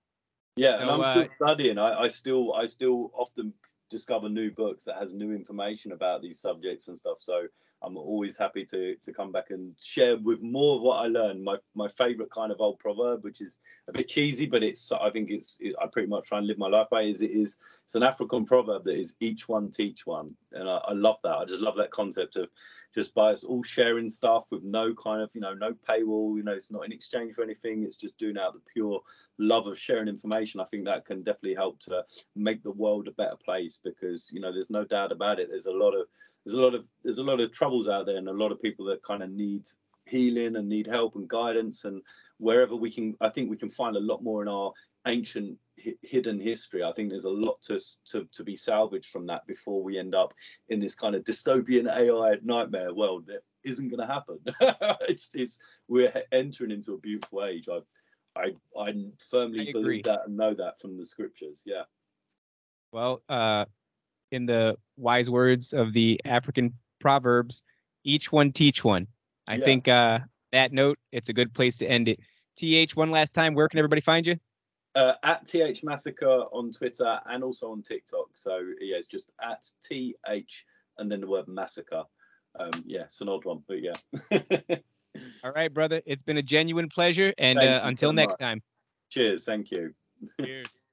Speaker 2: And I'm still studying. I still often discover new books that has new information about these subjects and stuff. So I'm always happy to come back and share with more of what I learned. My favorite kind of old proverb, which is a bit cheesy, but I pretty much try and live my life by, it's an African proverb that is each one teach one. And I love that. I just love that concept of just by us all sharing stuff with no kind of, no paywall, it's not in exchange for anything. It's just doing out the pure love of sharing information. I think that can definitely help to make the world a better place, because, there's no doubt about it. There's a lot of troubles out there, and a lot of people that kind of need healing and need help and guidance, and wherever we can, I think we can find a lot more in our ancient hidden history. I think there's a lot to be salvaged from that before we end up in this kind of dystopian AI nightmare world that isn't going to happen. We're entering into a beautiful age. I firmly believe that and know that from the scriptures. Yeah.
Speaker 1: Well, in the wise words of the African proverbs, each one teach one. I think that note, it's a good place to end it. TH, one last time, where can everybody find you?
Speaker 2: At THMassacre on Twitter and also on TikTok. So yeah, it's just at TH and then the word massacre. Yeah, it's an odd one, but yeah.
Speaker 1: All right, brother. It's been a genuine pleasure. And until next time.
Speaker 2: Cheers. Thank you.
Speaker 1: Cheers.